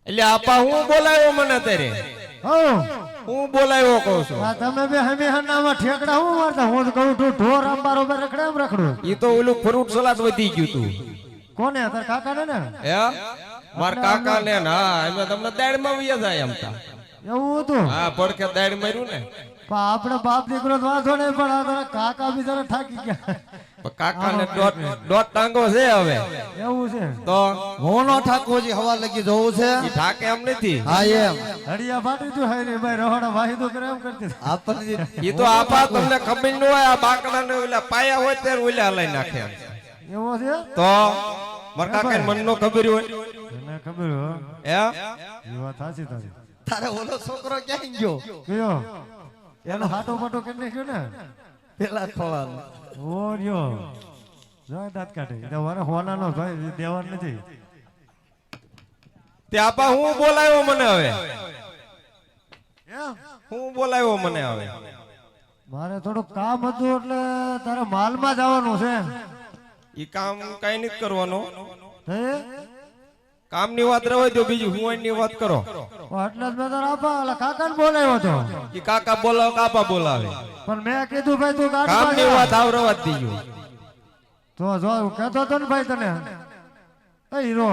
એટલે આપા હું બોલાયો મને તારે હું બોલાયો કહું છું તમે બે હમે હનામાં ઠેકડા હું મારતા હું તો કહું છું ઢોર અંબારો પર રખડે એમ રખડું ઈ તો ઓલું ફ્રૂટ સલાડ વધી ગયું તું કોને તાર કાકા ને હે માર કાકા ને હા એમાં તમને દાડ માં વયા જાય એમ તા એવું હતું હા પડકે દાડ માર્યું ને પણ આપણે બાપ દીકરો વાંધો નહીં પણ આ તારા કાકા બિચારા થાકી ગયા કાકા ને દોઢ ટાંગો છે હવે એવું છે તો હું નો ઠાકોરજી હવા લગી જોવું છે ઈ ઠાકે એમ નથી હા એમ હડિયા ફાટી જો હાય રે ભાઈ રહોડા વાહિદો કરે એમ કરતી આપણને ઈ તો આપા તમને ખબર ન હોય આ બાકડા ને ઓલા પાયા હોય ત્યારે ઓલા લઈ નાખે એવો છે તો માર કાકા મન નો ખબર હોય એને ખબર હો હે એ વાત સાચી તારી તારે ઓલો છોકરો ક્યાં ગયો કયો એનો હાટો પાટો કરી નાખ્યો ને પેલા ખોવાનો ઓ રહ્યો જાય દાંત કાઢે એટલે વારે હોનાનો ભાઈ દેવાન નથી તે આપા હું બોલાયો મને હવે એમ હું બોલાયો મને હવે મારે થોડું કામ હતું એટલે તારે માલમાં જવાનું છે ઈ કામ કઈ નથી કરવાનો હે કામ ની વાત રહેવા દો બીજી હું ની વાત કરો એટલે જ મેં તારા આપા ઓલા કાકાને બોલાવ્યો હતો ઈ કાકા બોલાવ કાપા બોલાવે પણ મેં કીધું ભાઈ તું કામ ગાડી ની વાત આવ રવા જ દીજો તો જો કહેતો હતો ને ભાઈ તને એ હીરો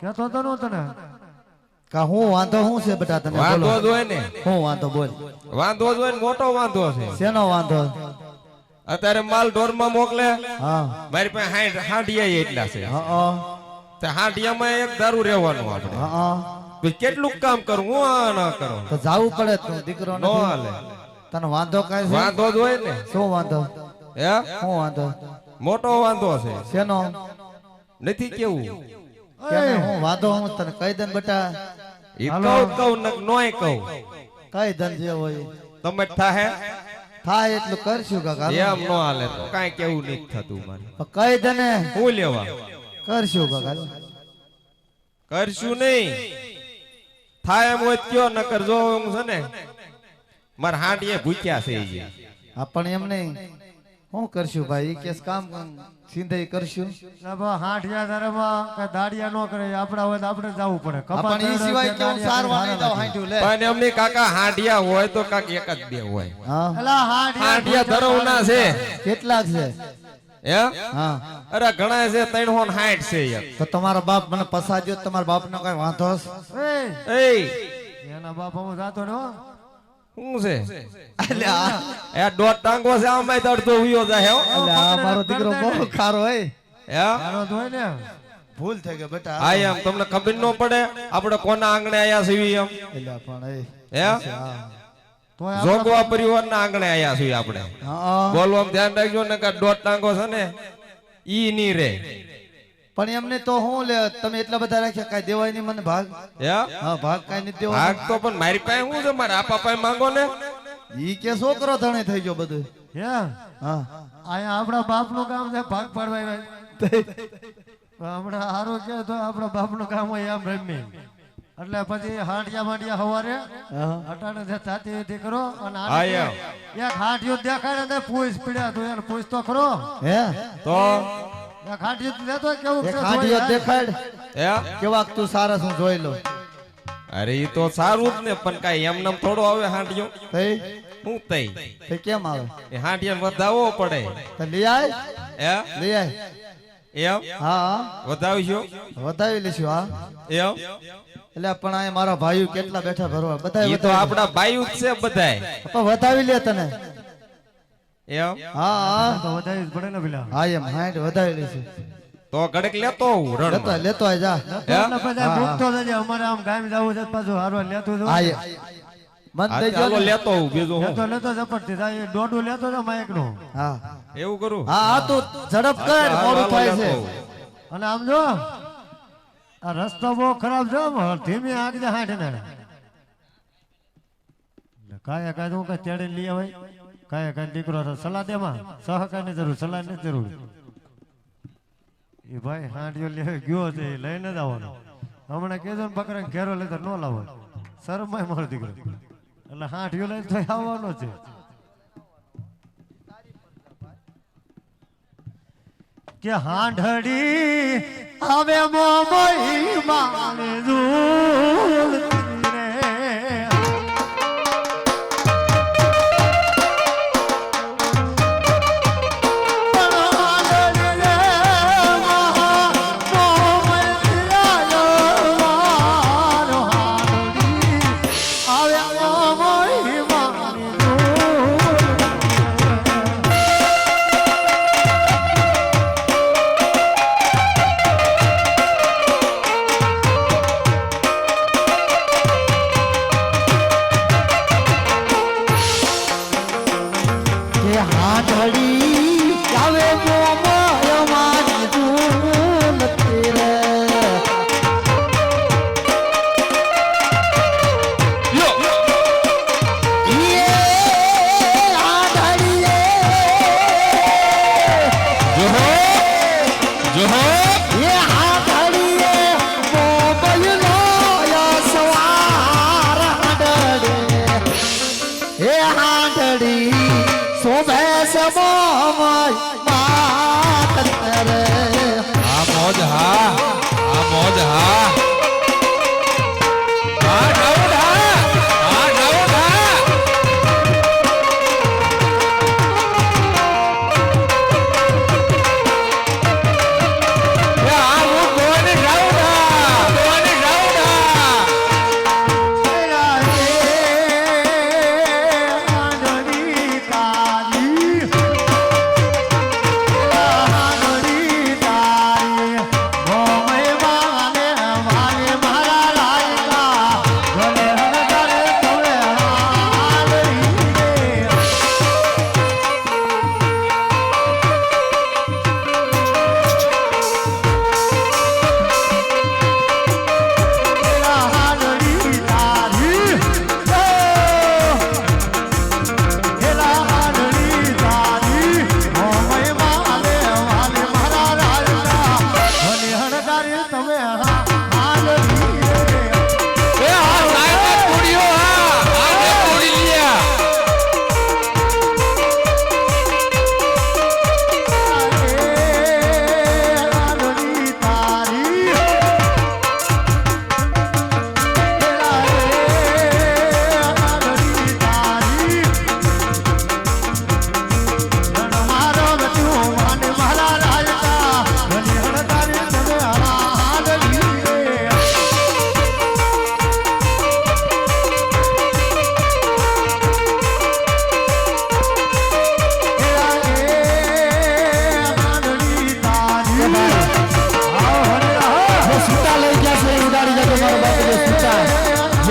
કહેતો હતો ને તને કા હું વાંધો હું છે બેટા તને વાંધો બોલો જ હોય ને હું વાંધો બોલ વાંધો જ હોય ને મોટો વાંધો છે શેનો વાંધો અત્યારે માલ ઢોર માં મોકલે હા મારી પાસે હાંડિયા એટલા છે હા તે હાંડિયામાં એક દારૂ રહેવાનું આપણે હા પછી કેટલું કામ કરું હું આ ના કરું તો જાવું પડે તું દીકરો નો હાલે તને વાંધો કાંઈ છે વાંધો જ હોય ને શું વાંધો હે શું વાંધો મોટો વાંધો છે શેનો નથી કેવું કેને હું વાંધો હું તને કહી દે ને બેટા ઈ કહું નોય કહું કઈ ધન જે હોય તમે થાહે થાય એટલું કરશું કાકા એમ નો હાલે તો કાઈ કેવું નથી થતું મારે કહી દે ને હું લેવા કરશું કાકા કરશું નહીં થાય એમ હોય કયો નકર જો હું છે ને માર હાંડીએ ભૂખ્યા છે ઈ આપણ એમ નહીં શું કરશું ભાઈ ઈ કેસ કામ સિંધાઈ કરશું હાંઠિયા તારામાં કઈ દાડિયા નો કરે આપડા હોય તો આપણે જવું પડે આપણ ઈ સિવાય કેવું સારવા નહીં દઉં હાંઠ્યું લે પણ એમની કાકા હાંડિયા હોય તો કાક એક જ બે હોય હા એલા હાંડિયા ધરવના છે કેટલાક છે હે હા અરે ઘણા છે 360 છે યાર તો તમારા બાપ મને પસાડ્યો તમારા બાપ નો કઈ વાંધો હશે? એ એના બાપ હું જાતો ને હો. શું છે એટલે આ એ દોઢ ટાંગો છે આમાં અડધો ઉયો જાય હો એટલે આ મારો દીકરો બહુ ખારો હોય હે તારો તો હોય ને ભૂલ થઈ ગઈ બેટા આ એમ તમને ખબર ન પડે આપણે કોના આંગણે આયા છીએ એમ એટલે પણ હે તોય જોગવા પરિવારના આંગણે આયા છીએ આપણે હા બોલવામાં ધ્યાન રાખજો ને કે દોઢ ટાંગો છે ને ઈ ની રે પણ એમને તો હું લે તમે એટલા બધા રાખ્યા કઈ દેવાય નહીં મને ભાગ હે હા ભાગ કઈ નથી દેવા ભાગ તો પણ મારી પાસે શું છે મારા આપા પાસે માંગો ને ઈ કે છોકરો ધણે થઈ ગયો બધું હે હા અહીંયા આપણા બાપ નું કામ છે ભાગ પાડવા હમણાં હારું કે તો આપણા બાપ નું કામ હોય એમ રમી એટલે પછી હાંડિયા માંડિયા હવારે અટાણે જે થાતી હતી કરો અને એક હાંડિયો દેખાડે ને પૂછ પીડ્યા તું એને પૂછ તો ખરો હે તો એક હાંડિયો લેતો કેવું એક હાંડિયો દેખાડ હે કેવાક તું સારા હું જોઈ લો અરે ઈ તો સારું જ ને પણ કઈ એમ નામ થોડો આવે હાંડિયો થઈ હું તઈ તે કેમ આવે એ હાંડિયાને વધાવવો પડે તો લઈ આય હે લઈ આય એમ હા વધાવશો વધાવી લઈશું હા એમ એટલે પણ આ મારા ભાઈઓ કેટલા બેઠા ભરવા બધા ઈ તો આપડા ભાઈઓ જ છે બધાય પણ વધાવી લે તને એમ હા હા તો વધારે જ પડે ને પેલા હા એમ હાઈટ વધાવી લઈશું તો ઘડક લેતો આવું લેતો રણમાં. લેતો આય જા એટલે બધા ભૂખતો થજે અમારે આમ ગામ જવું છે પાછું હારવા લેતું જવું. હા મન હા, દઈ ચાલો જો લેતો આવું બીજું હું લેતો લેતો ઝપટથી થાય દોઢું લેતો તો માઇક નું હા એવું કરું હા હા તું ઝડપ કર મોડું થાય છે અને આમ જો આ રસ્તો બહુ ખરાબ છે ધીમી આગળ હાંઠ ને કાયા કાય હું કઈ તેડી લઈ આવે કાયા કાય દીકરો સલાહ દેમાં સહકાર ની જરૂર સલાહ ની જરૂર એ ભાઈ હાંડિયો લે ગયો છે એ લઈને જ આવવાનો હમણાં કેજો ને બકરા ઘેરો લેતો ન લાવો શરમાય મારો દીકરો એટલે હાંડિયો લઈને તો આવવાનો છે કે હાંઢડી આવે મોમઈ માને દૂ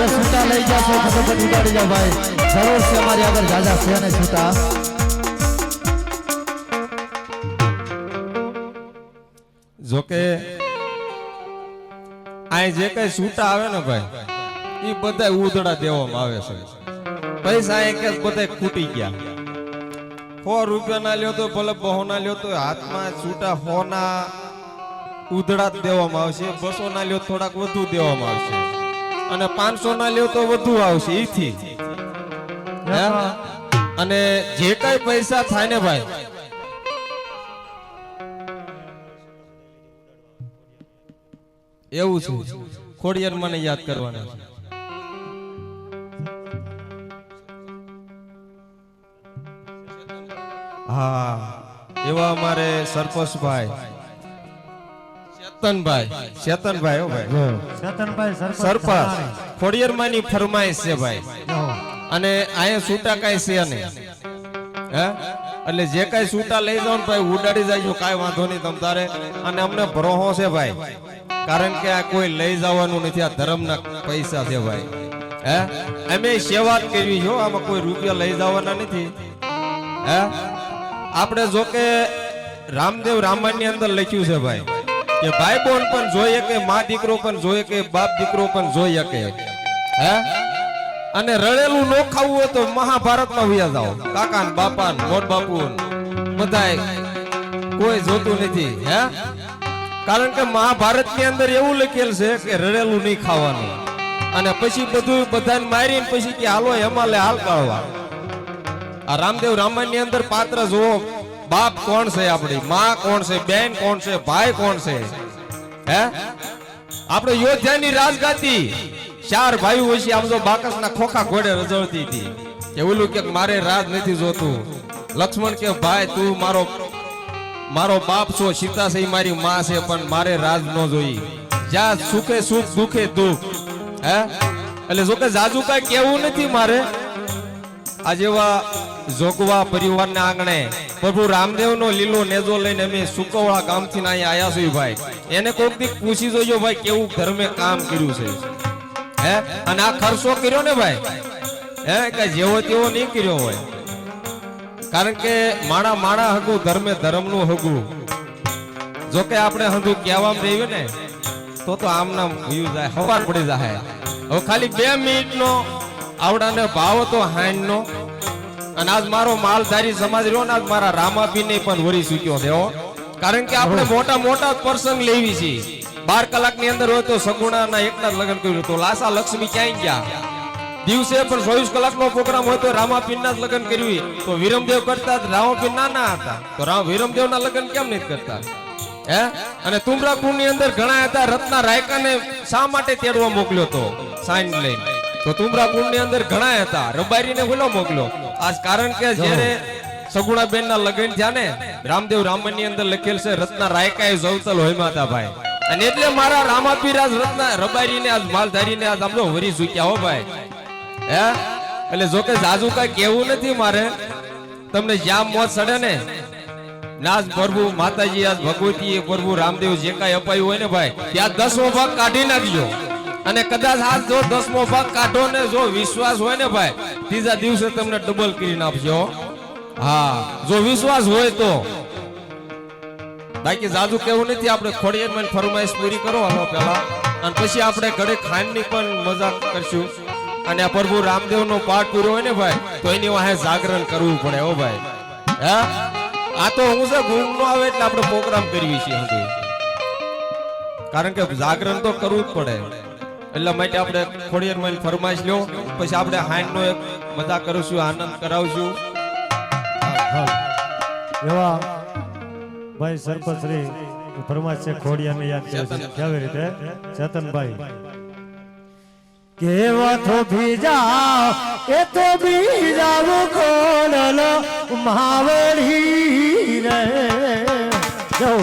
છે છૂટા લઈ જશો ખબર ઉડાડી જાઓ ભાઈ જરૂર છે અમારી આગળ જાજા છે ને છૂટા જોકે આ જે કઈ છૂટા આવે ને ભાઈ એ બધા ઉધડા દેવામાં આવે છે પૈસા એક જ બધા ખૂટી ગયા 100 રૂપિયા ના લ્યો તો ભલે 200 ના લ્યો તો હાથમાં છૂટા 100 ના ઉધડા જ દેવામાં આવશે 200 ના લ્યો થોડાક વધુ દેવામાં આવશે અને 500 ના લ્યો તો વધુ આવશે ઈથી અને જે કઈ પૈસા થાય ને ભાઈ એવું છે ખોડિયાર મને યાદ કરવાના છે હા એવા અમારે સરપંચભાઈ ચેતનભાઈ હો ભાઈ ચેતનભાઈ સરપંચ ખોડિયારમાંની ફરમાઈશ છે ભાઈ અને અહીંયા છૂટા કાંઈ છે નહીં હે એટલે જે કાંઈ છૂટા લઈ જાવ ને ભાઈ ઉડાડી જાય કાંઈ વાંધો નહીં તમ તારે અને અમને ભરોહો છે ભાઈ કારણ કે આ કોઈ લઈ જવાનું નથી આ ધર્મના પૈસા છે ભાઈ હે અમે સેવા જ કરવી છો આમાં કોઈ રૂપિયા લઈ જવાના નથી હે આપણે જો કે રામદેવ રામાયણ ની અંદર લખ્યું છે ભાઈ કે ભાઈ બોન પણ જોઈએ કે માં દીકરો પણ જોઈએ કે બાપ દીકરો પણ જોઈ શકે હે અને રળેલું નો ખાવું હોય તો મહાભારતમાં વયા જાઓ કાકા ને બાપા ને મોટ બાપુ બધાય કોઈ જોતું નથી હે કારણ કે મહાભારત ની અંદર એવું લખેલ છે કે રળેલું નહીં ખાવાનું અને પછી બધું બધાને મારીને પછી કે હાલો હિમાલય હાલ કાઢવા આ રામદેવ રામાયણ ની અંદર પાત્ર જોવો બાપ કોણ છે આપણી માં કોણ છે બેન કોણ છે ભાઈ કોણ છે હે આપણે યોદ્ધાની રાજગાતી 4 ભાઈઓ હોય છે આમ જો બાકસના ખોખા ઘોડે રજળતી હતી કે ઓલું કે મારે રાજ નથી જોતું લક્ષ્મણ કે ભાઈ તું મારો બાપ છો સીતા છે મારી માં છે પણ મારે રાજ ન જોઈ જ્યાં સુખે સુખ દુખે દુઃખ હે એટલે જો કે જાજુ કઈ કેવું નથી મારે આ જેવા જોગવા પરિવારના આંગણે પ્રભુ રામદેવનો લીલો નેજો લઈને અમે સુકવડા ગામથી અહીંયા આયા છીએ ભાઈ એને કોઈક દી પૂછી જોજો ભાઈ કેવું ધર્મે કામ કર્યું છે હે અને આ ખર્ચો કર્યો ને ભાઈ હે કે જેવો તેવો નહીં કર્યો હોય કારણ કે માણા હગું ધર્મે ધર્મનું હગું જો કે આપણે હંધું કહેવામાં રહીએ ને તો આમ નામ ભૂયું જાય હવાર પડી જાય હવે ખાલી 2 મિનિટનો આવડાને ભાવ હતો હાઈનનો અને આજ મારો માલધારી સમાજ રહ્યો ને આજ મારા રામાપીને પણ વરી ચૂક્યો છે કારણ કે આપણે મોટા પ્રસંગ લેવી છે 12 કલાકની અંદર હોય તો સગુણાના એકના જ લગ્ન કર્યું તો લાસા લક્ષ્મી ક્યાંય ગયા દિવસે પણ 24 કલાકનો પ્રોગ્રામ હોય તો રામાપીરના જ લગ્ન કરવી તો વિરમદેવ કરતા રામાપીર નાના હતા તો વિરમદેવના લગ્ન કેમ નહીં કરતા હે અને તુમ્રાપુરની અંદર ઘણા હતા રત્ના રાયકાને શા માટે તેડવા મોકલ્યો તો સાઈન લઈને તો તુમ્રાપુરની અંદર ઘણા હતા રબારીને બોલો મોકલ્યો આજ કારણ કે જ્યારે સગુણાબેન ના લગ્ન થયા ને રામદેવ રામાયણ ની અંદર લખેલ છે રત્ના રાયકાએ જવતલ હોયમાં હતા ભાઈ અને એટલે મારા રામાપીર આજ રત્ના રબારીને આજ માલધારીને આજ આમનો વરી ચૂક્યા હો ભાઈ હે એટલે જો કે જાજુ કઈ કેવું નથી મારે તમને જ્યાં મોત ચડે ને નાજ પ્રભુ માતાજી આજ ભગવતી પ્રભુ રામદેવ જે કઈ અપાયું હોય ને ભાઈ ત્યાં 10મો ભાગ કાઢી નાખજો અને કદાચ આ જો 10મો ભાગ કાઢો ને જો વિશ્વાસ હોય ને ભાઈ ત્રીજા દિવસે તમને ડબલ કરીને આપજો હા જો વિશ્વાસ હોય તો બાકી જાદુ કેવું નથી આપણે ખોડિયારમાં ફરમાઈશ પૂરી કરો હાલો પહેલા અને પછી આપણે ઘરે ખાંડની પણ મજા કરશું અને આ પ્રભુ રામદેવનો પાઠ પૂરો હોય ને ભાઈ તો એની વાહે જાગરણ કરવું પડે હો ભાઈ હે આ તો હું છે ગુમ નો આવે એટલે આપણે પ્રોગ્રામ કરવી છે કારણ કે જાગરણ તો કરવું જ પડે એટલા માટે આપણે ખોડિયારમાં ફરમાઈશ લ્યો પછી આપણે હાંડનો એક મજા કરીશું આનંદ કરાવશું એવા ભાઈ સરપંચ શ્રી ફરમાઈશ છે ખોડિયાને યાદ કરે છે કેવી રીતે ચેતનભાઈ કેવા તો ભીજા એ તો ભીજા કોણલો માવડી રે જો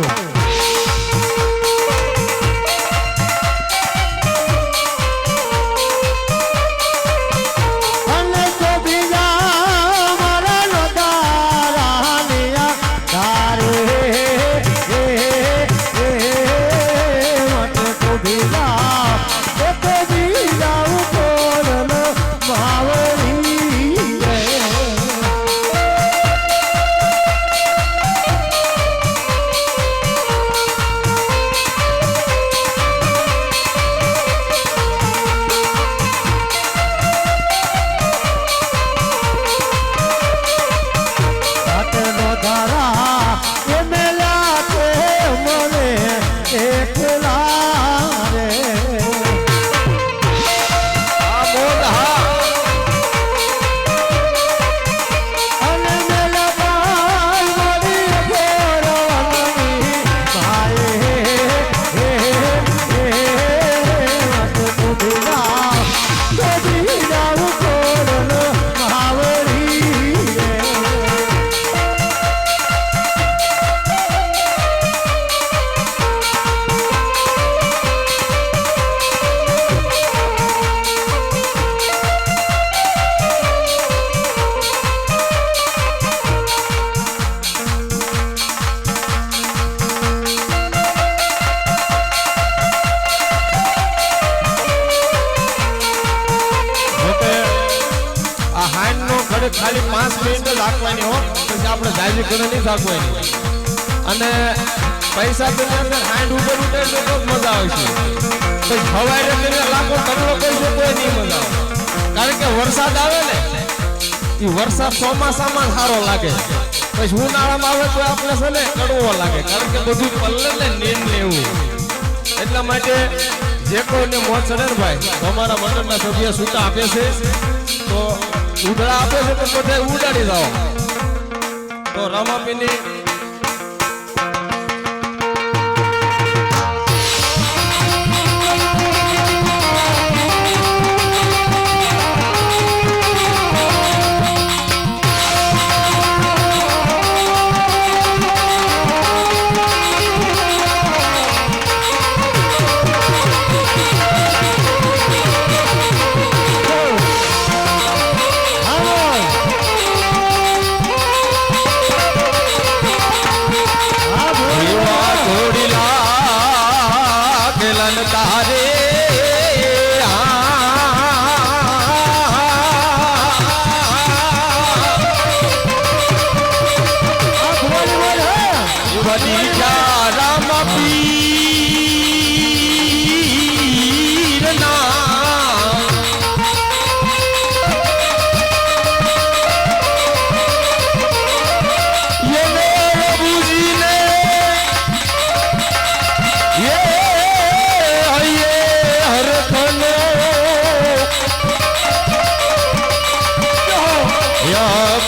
ઘડી ખાલી 5 મિનિટ જ રાખવાની હો, પછી આપણે જાજી ઘરે નહીં રાખવાની. અને પૈસા તમે અંદર હાંડ ઉપર ઉતારી તો મજા આવશે. પછી સવારે તમે લાખો કરોડો પૈસો કોઈ નહીં મજા આવે. કારણ કે વરસાદ આવે ને એ વરસાદ ચોમાસામાં સારો લાગે, પછી ઉનાળામાં આવે તો આપણે છે ને કડવો લાગે, કારણ કે બધું પલ્લે ને નીંદ લેવું. એટલા માટે જે કોઈને મોજ ચડે ને ભાઈ, તો અમારા મંડળના સભ્ય છૂટા આપે છે, તો ઉધડા આપે છે તો બધા ઉડાડી જાઓ. તો રામાપીની તારે રામ પીર ના બુજીને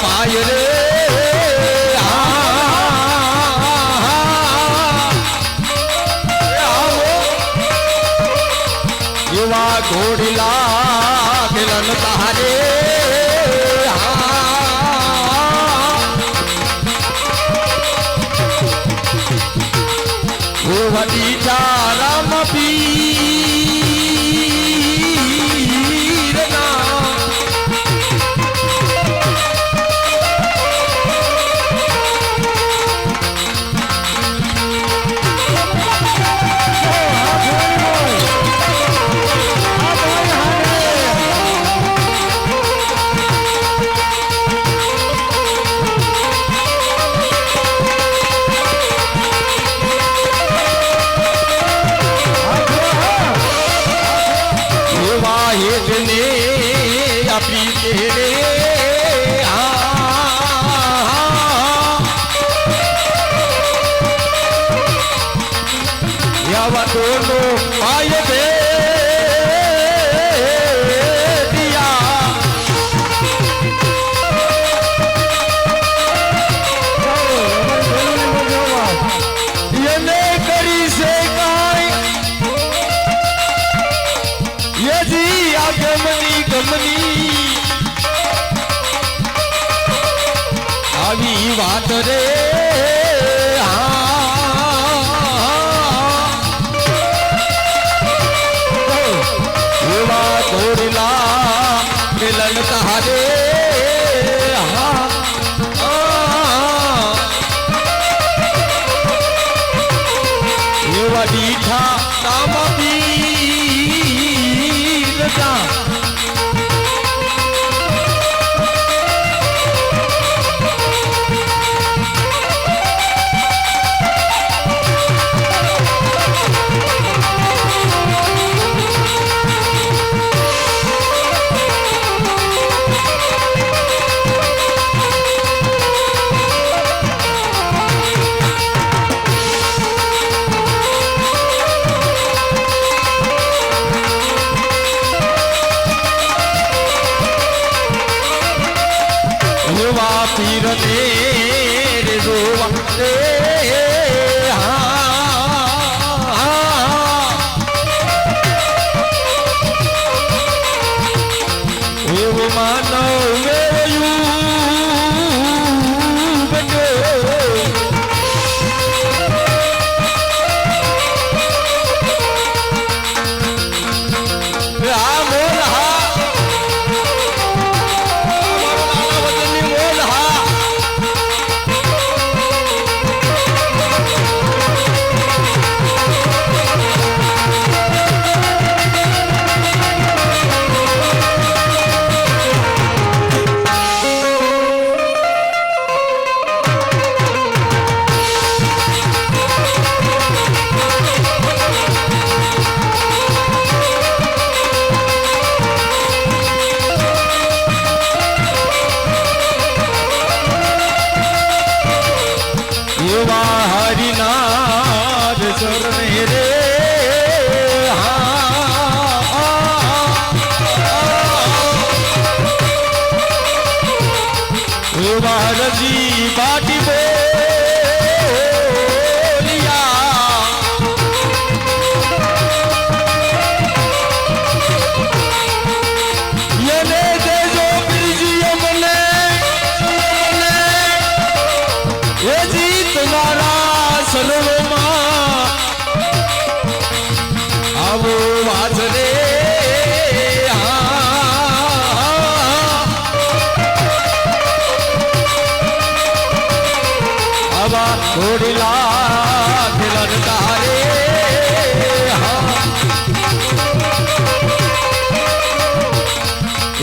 પાય રે યુવા ઘોડીલા મિલન તારે વડી રામ પીર ના दोनों पाए दे दिया ये ने करी से गाय ये जी आगमनी गमनी આવી વાત રે मिलन तारे दीठा राम पीर ना पीर तेरे रोवा रे मानो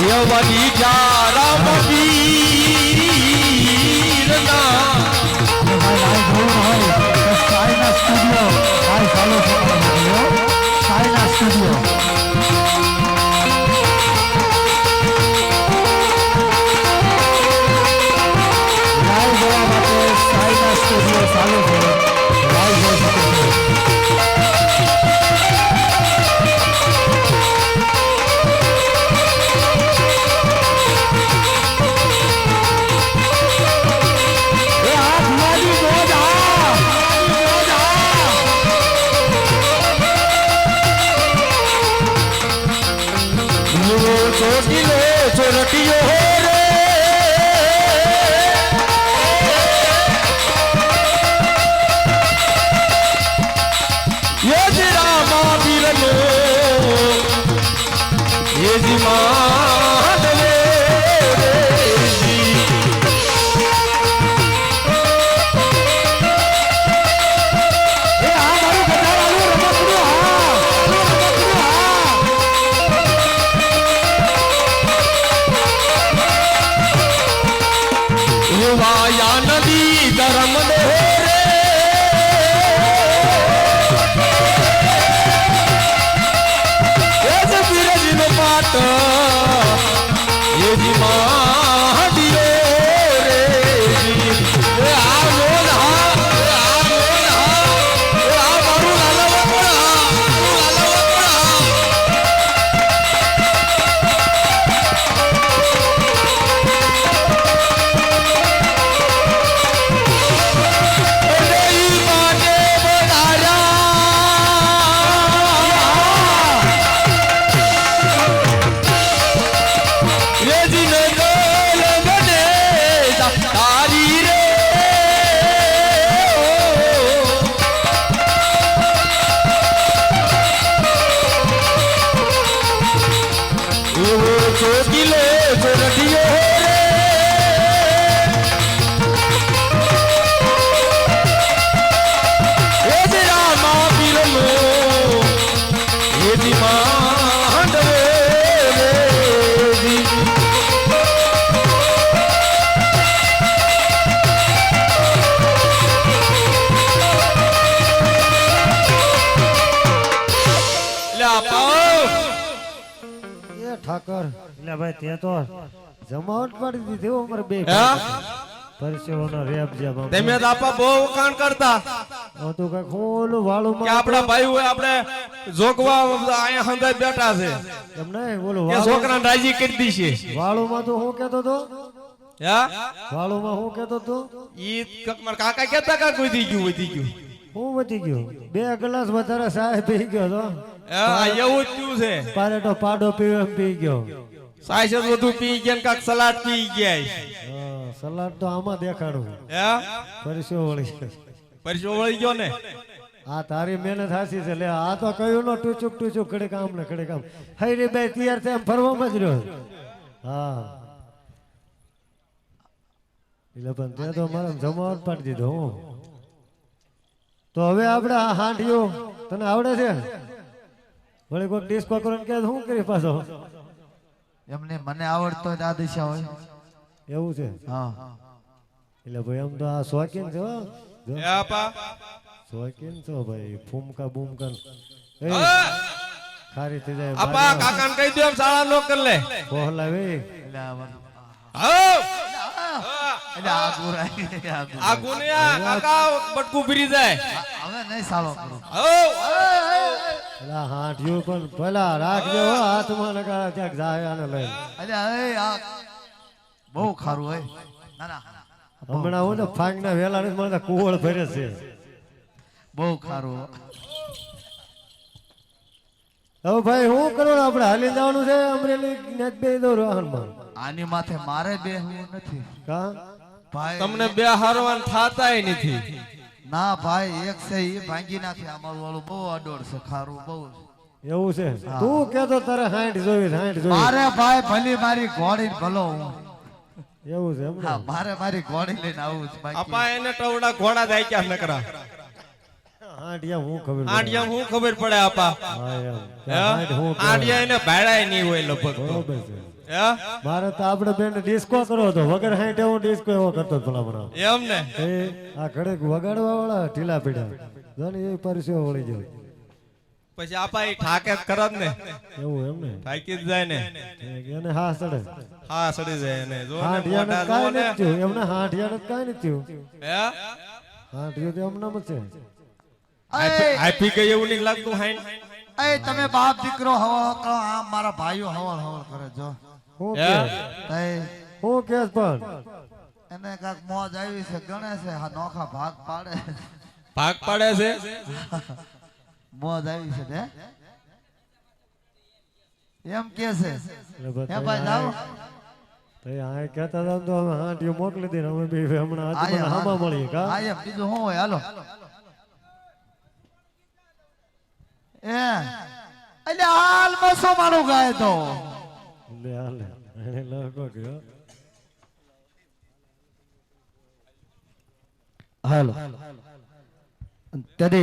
યવની જા રામ વીરના સાઈના સ્ટુડિયો સાઈ ચાલુ છે સાઈના સ્ટુડિયો લાઈવ જોવા માટે સાઈના સ્ટુડિયો ચાલુ છે લાઈવ જોઈ શકો છો ચોરટીયો રે યજ રામા વીરનો યજ માધવે વાયા નદી ધર્મ દે રે બિરજ નો પાટ એ જી મહાડીઓ રે આ મોન હા આ મોન હા આ મારું લાલવકડા ઠાકર એટલે ભાઈ તે તો જમાવટ પાડી દીધી હો અમારે બે પરસેવાનો રેપ જે તમે તો આપા બહુ કાણ કરતા તો કઈ ખોલું વાળું કે આપડા ભાઈ હોય આપણે જોગવા અહીંયા હંગાઈ બેઠા છે એમ નહીં બોલું કે છોકરાને રાજી કરી દીશે વાળુમાં તો હું કેતો તો હા વાળુમાં હું કેતો તો ઈ મારા કાકા કહેતા કા કોઈ થઈ ગયું વધી ગયું હું વધી ગયો 2 ગ્લાસ વધારે સાહેબ પી ગયો તો હા એવું જ થયું છે પારેટો પાડો પીવે એમ પી ગયો સાઈસ જ બધું પી ગયા ને કાક સલાડ પી ગયા સલાડ તો આમાં દેખાડું હે પરસો વળી પરસો વળી ગયો ને આ તારી મહેનત હાસી છે લે આ તો કયું નો ટૂચુક ખડે કામ ને ખડે કામ હઈ રે બે તૈયાર થાય એમ ફરવામાં જ રહ્યો હા એટલે પણ તે તો મારા જમાવટ પાડી દીધો હું તો હવે આપણે આ હાંડિયો તને આવડે છે વળી કોઈ ડિસ્કો કરીને કે શું કરી પાછો એમને મને આવડતો જ આ દિશા હોય એવું છે હા એટલે ભાઈ આમ તો આ શોખીન છે હો. જો, હે આપા શોખીન છો ભાઈ ફૂમકા બૂમકા એ હા. ખારી થઈ જાય આપા કાકાને કહી દો એમ શાળા નો કર લે કોહલાવે એટલે હાઉ આ ગુરાઈ આ ગુનિયા કાકા બટકું ફરી જાય હવે નહીં સાલો કરું હાઉ પેલા હાંઠિયું પણ પેલા રાખજો હો, હાથમાં નકારા ક્યાંક જાય આને લઈને અરે હવે આ બહુ ખારું હોય ના ના હમણાં હું ને ફાંગના વેલા ને મને કુવળ ભરે છે બહુ ખારું હવે ભાઈ હું કરું ને આપણે હાલી જવાનું છે અમરેલી નેટ બે દો રોહનમાં આની માથે મારે બેહવું નથી કા ભાઈ તમને બે હારવાન થાતાય નથી ના ભાઈ એક છે એ ભાંગી નાખે અમારું વાળું બહુ અડોડ છે ખારું બહુ એવું છે તું કેતો તારે 60 જોવી 60 જોવી મારે ભાઈ ભલી મારી ઘોડી ભલો હું એવું છે એમ ને? હા મારે મારી ઘોડી લઈને આવું છે બાકી આપા એને ટવડા ઘોડા જાય ક્યાં નકરા હાંડિયા હું ખબર પડે. આડિયા હું ખબર પડે આપા હા એમ કે હે? હાંડ હું કહેવાય. આડિયા એને ભાડાય નહીં હોય લગભગ તો. બરોબર છે. હે? મારે તો આપણે બેન ડિસ્કો કરો તો વગર હાંડે હું ડિસ્કો એવો કરતો જ ભલા એમ ને એ આ ઘડેક વગાડવા વાળા ઢીલા પીડા જોને એ પરસ્યો વળી જાય પછી આપા એ ઠાકે જ કરત ને એવું એમ ને થાકી જ જાય ને એને હા ચડે હા સડી જાય ને જો ને હાંડિયાને મોઢા કાંઈ જો ને. નથી થયું એમને હાંડિયાને કાંઈ નથી થયું હે? હાંડિયો તો એમનામ જ છે આપી ગઈ એવું નહીં લાગતું હાઈન એ તમે બાપ દીકરો હવા કરો આમ મારા ભાઈઓ હવળ હવળ કરે જો હું હે? કે તઈ હું કેસ પણ એને કાક મોજ આવી છે ગણે છે હા નોખા ભાગ પાડે ભાગ પાડે છે મોજ આવી છે ને એમ કે છે એટલે બધા હે ભાઈ જાઓ તો આ કહેતા હતા તો અમે હાંડિયો મોકલી દઈએ અમે બે હમણાં આજે મને હામા મળીએ કા હા એમ બીજું શું હોય હાલો એટલે હાલ મસો મારું ગાય તો લે હાલે એને લખો ગયો હાલો ત્યારે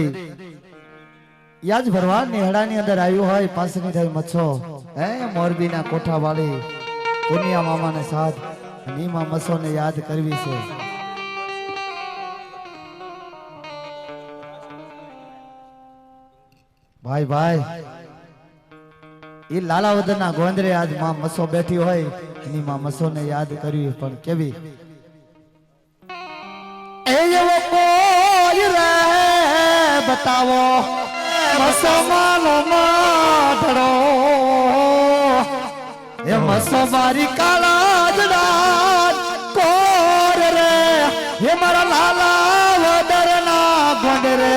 યાજ ભરવાડ નેહડાની અંદર આવ્યું હોય પાસની થઈ મચ્છો હે મોરબીના કોઠા વાળી પુનિયા મામાને સાથ નીમા મચ્છોને યાદ કરવી છે ભાઈ ભાઈ ઈ લાલાવદરના ગોંદરે આજ માં મચ્છો બેઠી હોય એની માં મચ્છોને યાદ કરવી પણ કેવી એ એવો કોઈ રે બતાવો મસમાનો માધડો એ મસો મારી કાળા જડા કોર રે એ મારા લાલા વદરના ગોંડ રે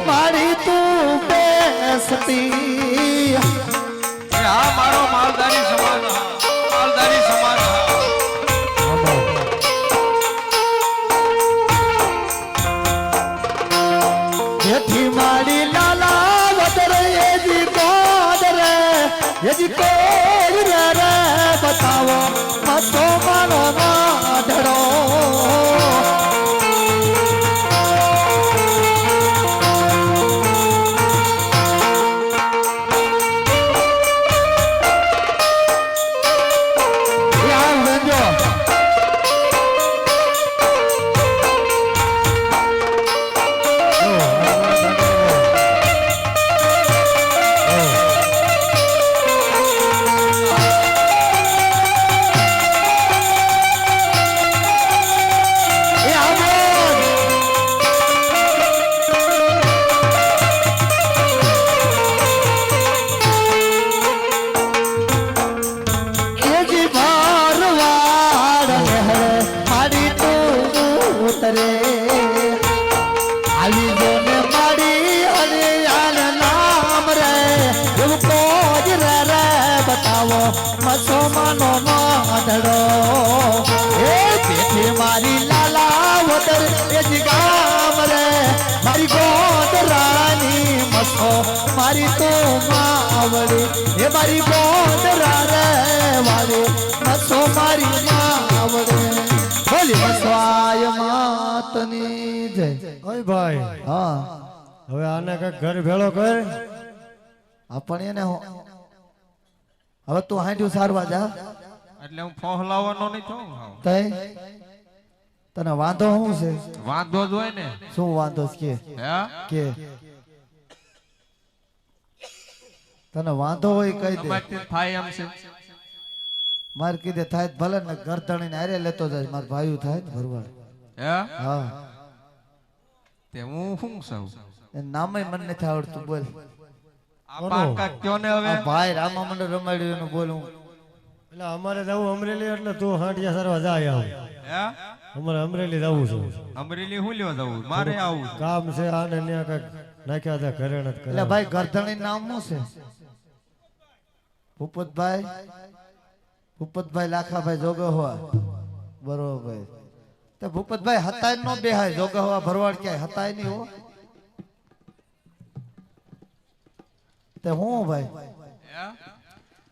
મારી તું બેસતી આ મારો માલધારી સમાન માલધારી સમાન જેથી મારી લાલા વદરે એજી કોડ રે એજી કોડ રે બતાવો મતો માનો માધડો યાર રંજો ઉતરે આવી જોને માડી અને યાર નામ રે એવું કોજ રે રે બતાવો મસો માનો માધડો એ પેઠે મારી લાલા વદર એ ગામ રે મારી ગોદ રાની મસો મારી તો માવડી એ મારી ગોદ રે વાળી મસો મારી માવડી બોલી મસવાય માતની જય ઓય ભાઈ હા હવે આને કઈક ઘર ભેળો કર આપણ એને હવે તું હાંડ્યું સારવા જા એટલે હું ફોહલાવાનો નહીં થઉં તઈ તને વાંધો શું છે વાંધો જ હોય ને શું વાંધો છે હે કે તને વાંધો હોય કહી દે તમારથી થાય એમ છે મારે કીધે થાય તો ભલે ને ગરદણી ને હારે લેતો જાય મારા ભાઈ થાય ને ભરવાડ હે હા તે હું શું સૌ એ નામે મને નથી આવડતું બોલ આપા કાક કયો ને હવે આ ભાઈ રામા મંડળ રમાડ્યું એનું બોલું એટલે અમારે જવું અમરેલી એટલે તું હાંડિયા સરવા જાય આવ હે અમારે અમરેલી જવું છે અમરેલી હું લ્યો જવું મારે આવું છે. કામ છે આને ન્યા કઈક નાખ્યા હતા ઘરે નથી એટલે કર્યા. ભાઈ ગરદણી નામ શું છે ભૂપતભાઈ ભૂપતભાઈ લાખાભાઈ જોગહવા બરોબર તો ભૂપતભાઈ હતાય નો બેહાય જોગહવા ભરવાડ ક્યાંય હતાય નહીં હો તે હું ભાઈ હે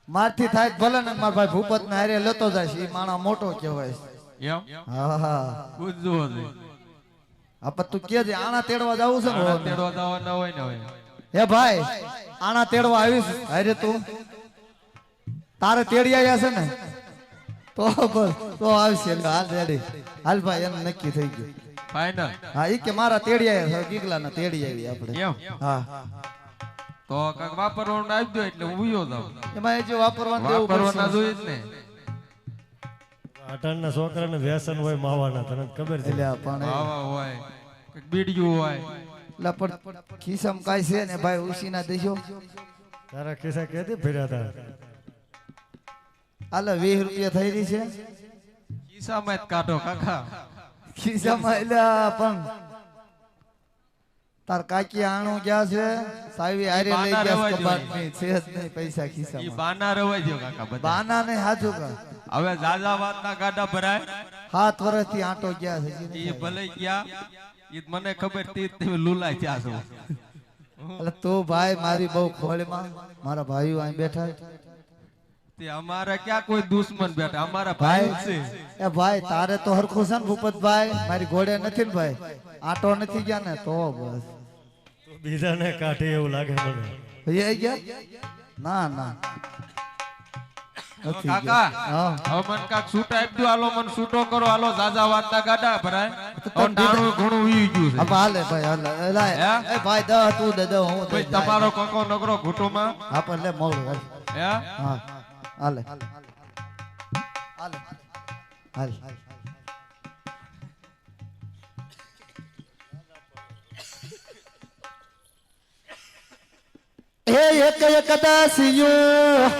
મારથી થાય તો ભલે ને મારા ભાઈ ભૂપત ને હારે લેતો જાય છે એ માણા મોટો કહેવાય છે. એમ હા હા પૂછજો છે આપત તું કે છે આણા તેડવા જાવું છે આના ને તેડવા દાવા ના હોય ને હવે હે ભાઈ આણા તેડવા આવીશ અરે તું તારે તેડી આવ્યા છે ને તો બસ તો આવશે એટલે હાલ રેડી હાલ ભાઈ એનું નક્કી થઈ ગયું ફાઈનલ હા ઈ કે મારા તેડી આવ્યા છે ગીગલા ના તેડી આવી આપણે એમ હા તો કાક વાપરવાનું આવી દો એટલે હું ઉયો જાઉં એમાં એ જો વાપરવાનું દેવું વાપરવાના પડશે. જોઈએ જ ને અટાણના છોકરાને વ્યસન હોય માવાના તને ખબર છે એટલે પણ વાવા હોય કઈક બીડિયું હોય એટલે પણ ખિસ્સામાં કાંઈ છે ને ભાઈ ઉસીના દેશો તારા ખિસ્સા કેદી ફેર્યા હતા આલે 20 રૂપિયા થઈ રહી છે ખિસ્સામાં જ કાઢો કાકા ખિસ્સામાં એટલે પણ તાર કાકી આણું ગયા છે સાવી હારે લઈ બાના ગયા રવા છે જોઈએ. કબાટની છે જ નહીં પૈસા ઈ ખિસ્સામાં બાના રવાઈ ગયો કાકા બધા બાના ને હાચું કા હવે જાજા વાતના ગાડા ભરાય 7 વર્ષથી આંટો ગયા છે હજી એ નહીં. ભલે ગયા ઈ મને ખબર તી તમે લુલાઈ ગયા છો એટલે તું ભાઈ મારી બહુ ખોળમાં મારા ભાઈઓ અહીં બેઠા છે. તે અમારે ક્યાં કોઈ દુશ્મન બેઠા અમારા ભાઈ ભાઈ છે એ ભાઈ તારે તો હરખું છે ને ભૂપતભાઈ મારી ઘોડે નથી ને ભાઈ આંટો નથી ગયા ને તો બસ બીજાને કાઢે એવું લાગે મને ભાઈ આઈ ગયા ના ના નથી કાકા ગયા. હા હવે મને કાક સૂટ આપી દો હાલો મને સૂટો કરો હાલો જાજા વાતના ગાડા ભરાય તો હવે ટાણું ઘણું વી ગયું છે હવે હાલે ભાઈ હાલે લાય. હે? એ ભાઈ દહ તું દે દહ હું ભાઈ તમારો કોકો નગરો ઘૂંટોમાં આપણે લે મોડું હાલ. હે હા હાલે હાલે હાલ હે એક એક દસિયું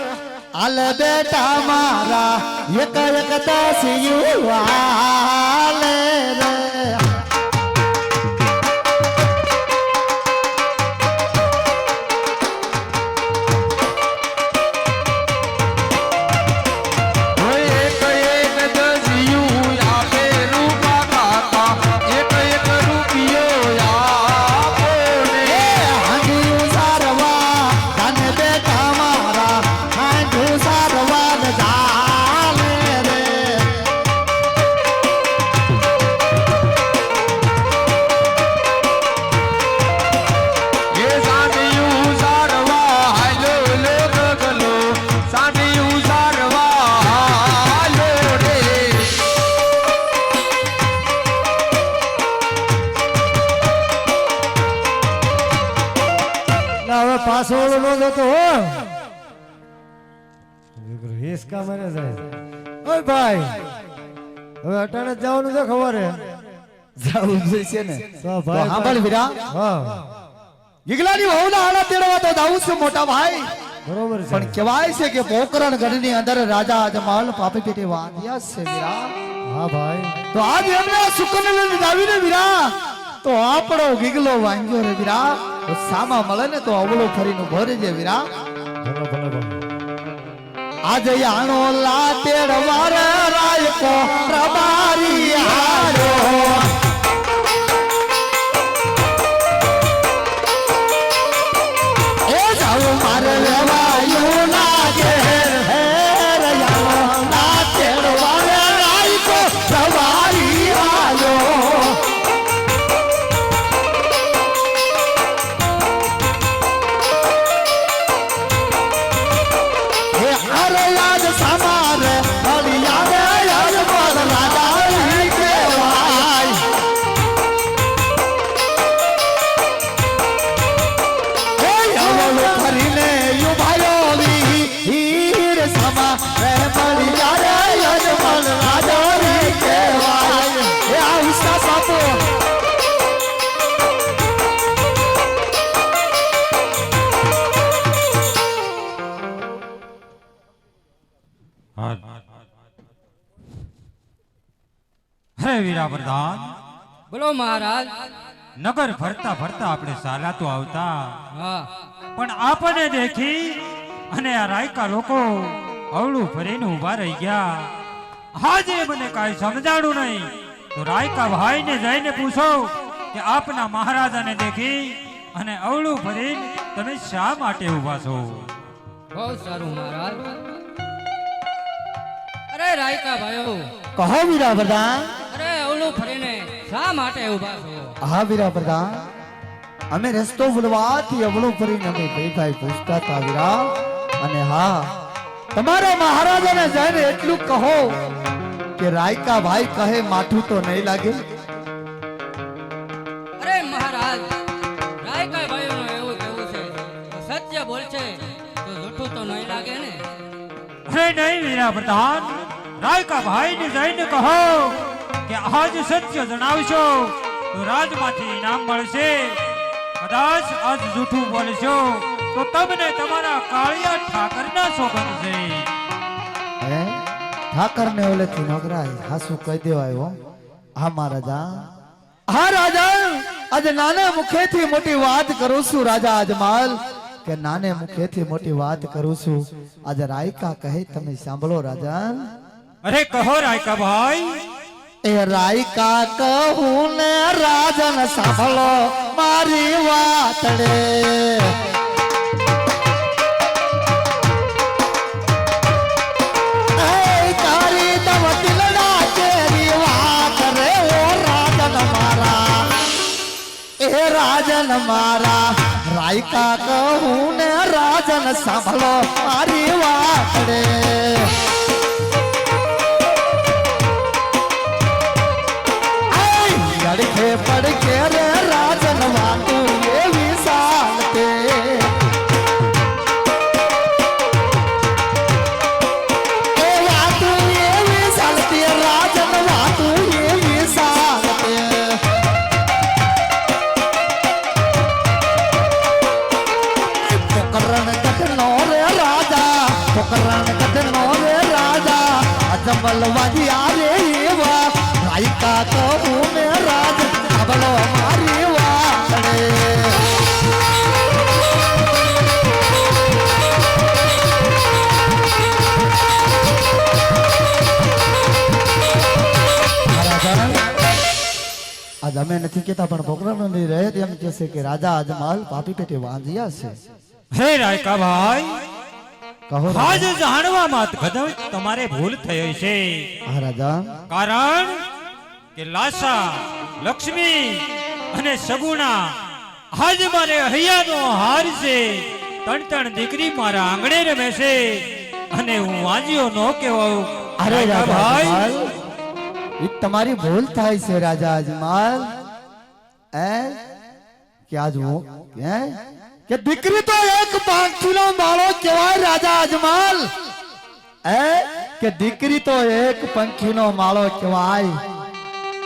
હાલ બેટા મારા એક એક દસિયું હાલે રે એક એક દસિયું આપે રૂપા કાકા એક એક રૂપિયો આપો ને હાંડ્યું સારવા ધન બેટા મારા હાંડ્યું સારવા ને ચાલે રે એ સાંડિયું સારવા હાલો લો ગગલો સાંડિયું સારવા હાલો રે ના હવે પાછો ઓલો નો જતો હો હિસકા મને જાય ઓય ભાઈ હવે અટાણે જ જવાનું છે ખબર હે જાવું જોઈશે ને તો તો ભાઈ સાંભળ વીરા હા ગીગલાની વહુના આડા તેડવા તો જાવું છે મોટા ભાઈ બરોબર છે પણ કહેવાય છે કે પોકરણ ગઢની અંદર રાજા અજમાલ પાપી પેટે વાંધ્યા છે વીરા હા ભાઈ તો આજ એમને આ સુકન લઈને જાવીને વીરા તો આપણો ગીગલો વાંગ્યો રે વીરા તો સામા મળે ને તો અવળો ફરીને ભરે છે વીરા ભલે ભલે ભલે આજે આણો લાટેડ વારે રાયકો પ્રબારી હારો એ જાઉં મારે લેવાયું ના ઘેર હે રયાનો લાટેડ વારે રાયકો પ્રબારી હારો હે અરે યાદ સમારે હળી યાદ યાદ બોલ રાજા ઈ કહેવાય હે યવલો ફરીને યુભાયો વી હીર સમા રે હળી યાદ યાદ બોલ રાજા ઈ કહેવાય હે આઉસા સાપો હે વીરા પ્રધાન બોલો મહારાજ. નગર ફરતા ફરતા આપણે સાલા તો આવતા હા પણ આપણને દેખી અને આ રાયકા લોકો અવળું ફરીને ઊભા રહી ગયા. આજે મને કાંઈ સમજાણું નહીં તો રાયકા ભાઈને જઈને પૂછો કે આપના મહારાજાને દેખી અને અવળું ફરીને તમે શા માટે ઊભા છો? બહુ સારું મહારાજ. અરે રાયકા ભાઈઓ, કહો વીરા પ્રધાન અરે ઓલું ફરીને શા શા માટે ઊભા છો? હા વીરા પ્રધાન, અમે રસ્તો ભૂલવાથી અવળું ફરીને અમે ભાઈ પૂછતા હતા વીરા. અને હા, તમારા મહારાજાને જઈને એટલું કહો કે રાયકા ભાઈ કહે માઠું તો નહીં લાગે. અરે મહારાજ, રાયકા ભાઈઓનું એવું કેવું છે, સત્ય બોલશે તો જૂઠું તો નહીં લાગે ને? અરે નહીં વીરા પ્રધાન, રાયકા ભાઈને જઈને કહો કે આજ સત્ય જણાવશો તો રાજમાંથી ઇનામ મળશે. કદાચ આજ જૂઠું બોલશો તો તમને તમારા કાળિયા ઠાકરના સોગંદ છે. હે ઠાકર ને ઓલેથી નોકરાય હાસુ કહી દેવાય હો. હા મહારાજા, હા રાજા, આજે નાના મુખેથી મોટી વાત કરું છું રાજા અજમલ, કે નાને મુખેથી મોટી વાત કરું છું. આજે રાયકા કહે તમે સાંભળો રાજા. અરે કહો રાયકા ભાઈ. એ રાયકા કહું ને રાજન સાંભળો મારી વાત રે. એ તારી તમ દિલડા કેરી વાત રે ઓ રાજન મારા, એ રાજન મારા. રાયકા કહું ને રાજન સાંભળો મારી વાત રે. પડખે પડખે રે રાજન વાતું એવી સાલતે. એ વાતું એવી સાલતે રાજન વાતું એવી સાલતે. પોકરણ કટનો રે રાજા, પોકરણ કટનો રે રાજા, અજમલ વાજી આરે એવા. રાયકા કહું ને રાજ સાંભળો મારી વાત રે. આજ અમે નથી કેતા પણ પ્રોગ્રામ નહીં રહે એમ કે છે કે રાજા અજમલ પાપી પેટે વાંજ્યા છે. હે રાયકા ભાઈ, કહો આજ રાજા. જાણવામાં કદાચ તમારે ભૂલ થઈ છે. હા રાજા, કારણ કે લાસા, લક્ષ્મી અને સગુણા આજ મારે હૈયાનો હાર છે. ત્રણ દીકરી મારા આંગણે રમે છે અને હું વાંજ્યો નો કહેવાઉં. અરે રાયકા રાજા ભાઈ, અજમલ, ઈ તમારી ભૂલ થાય છે રાજા અજમલ. કે આજ હું કે દીકરી તો એક પાંખીનો માળો કહેવાય રાજા અજમલ. કે દીકરી તો એક પંખીનો માળો કહેવાય.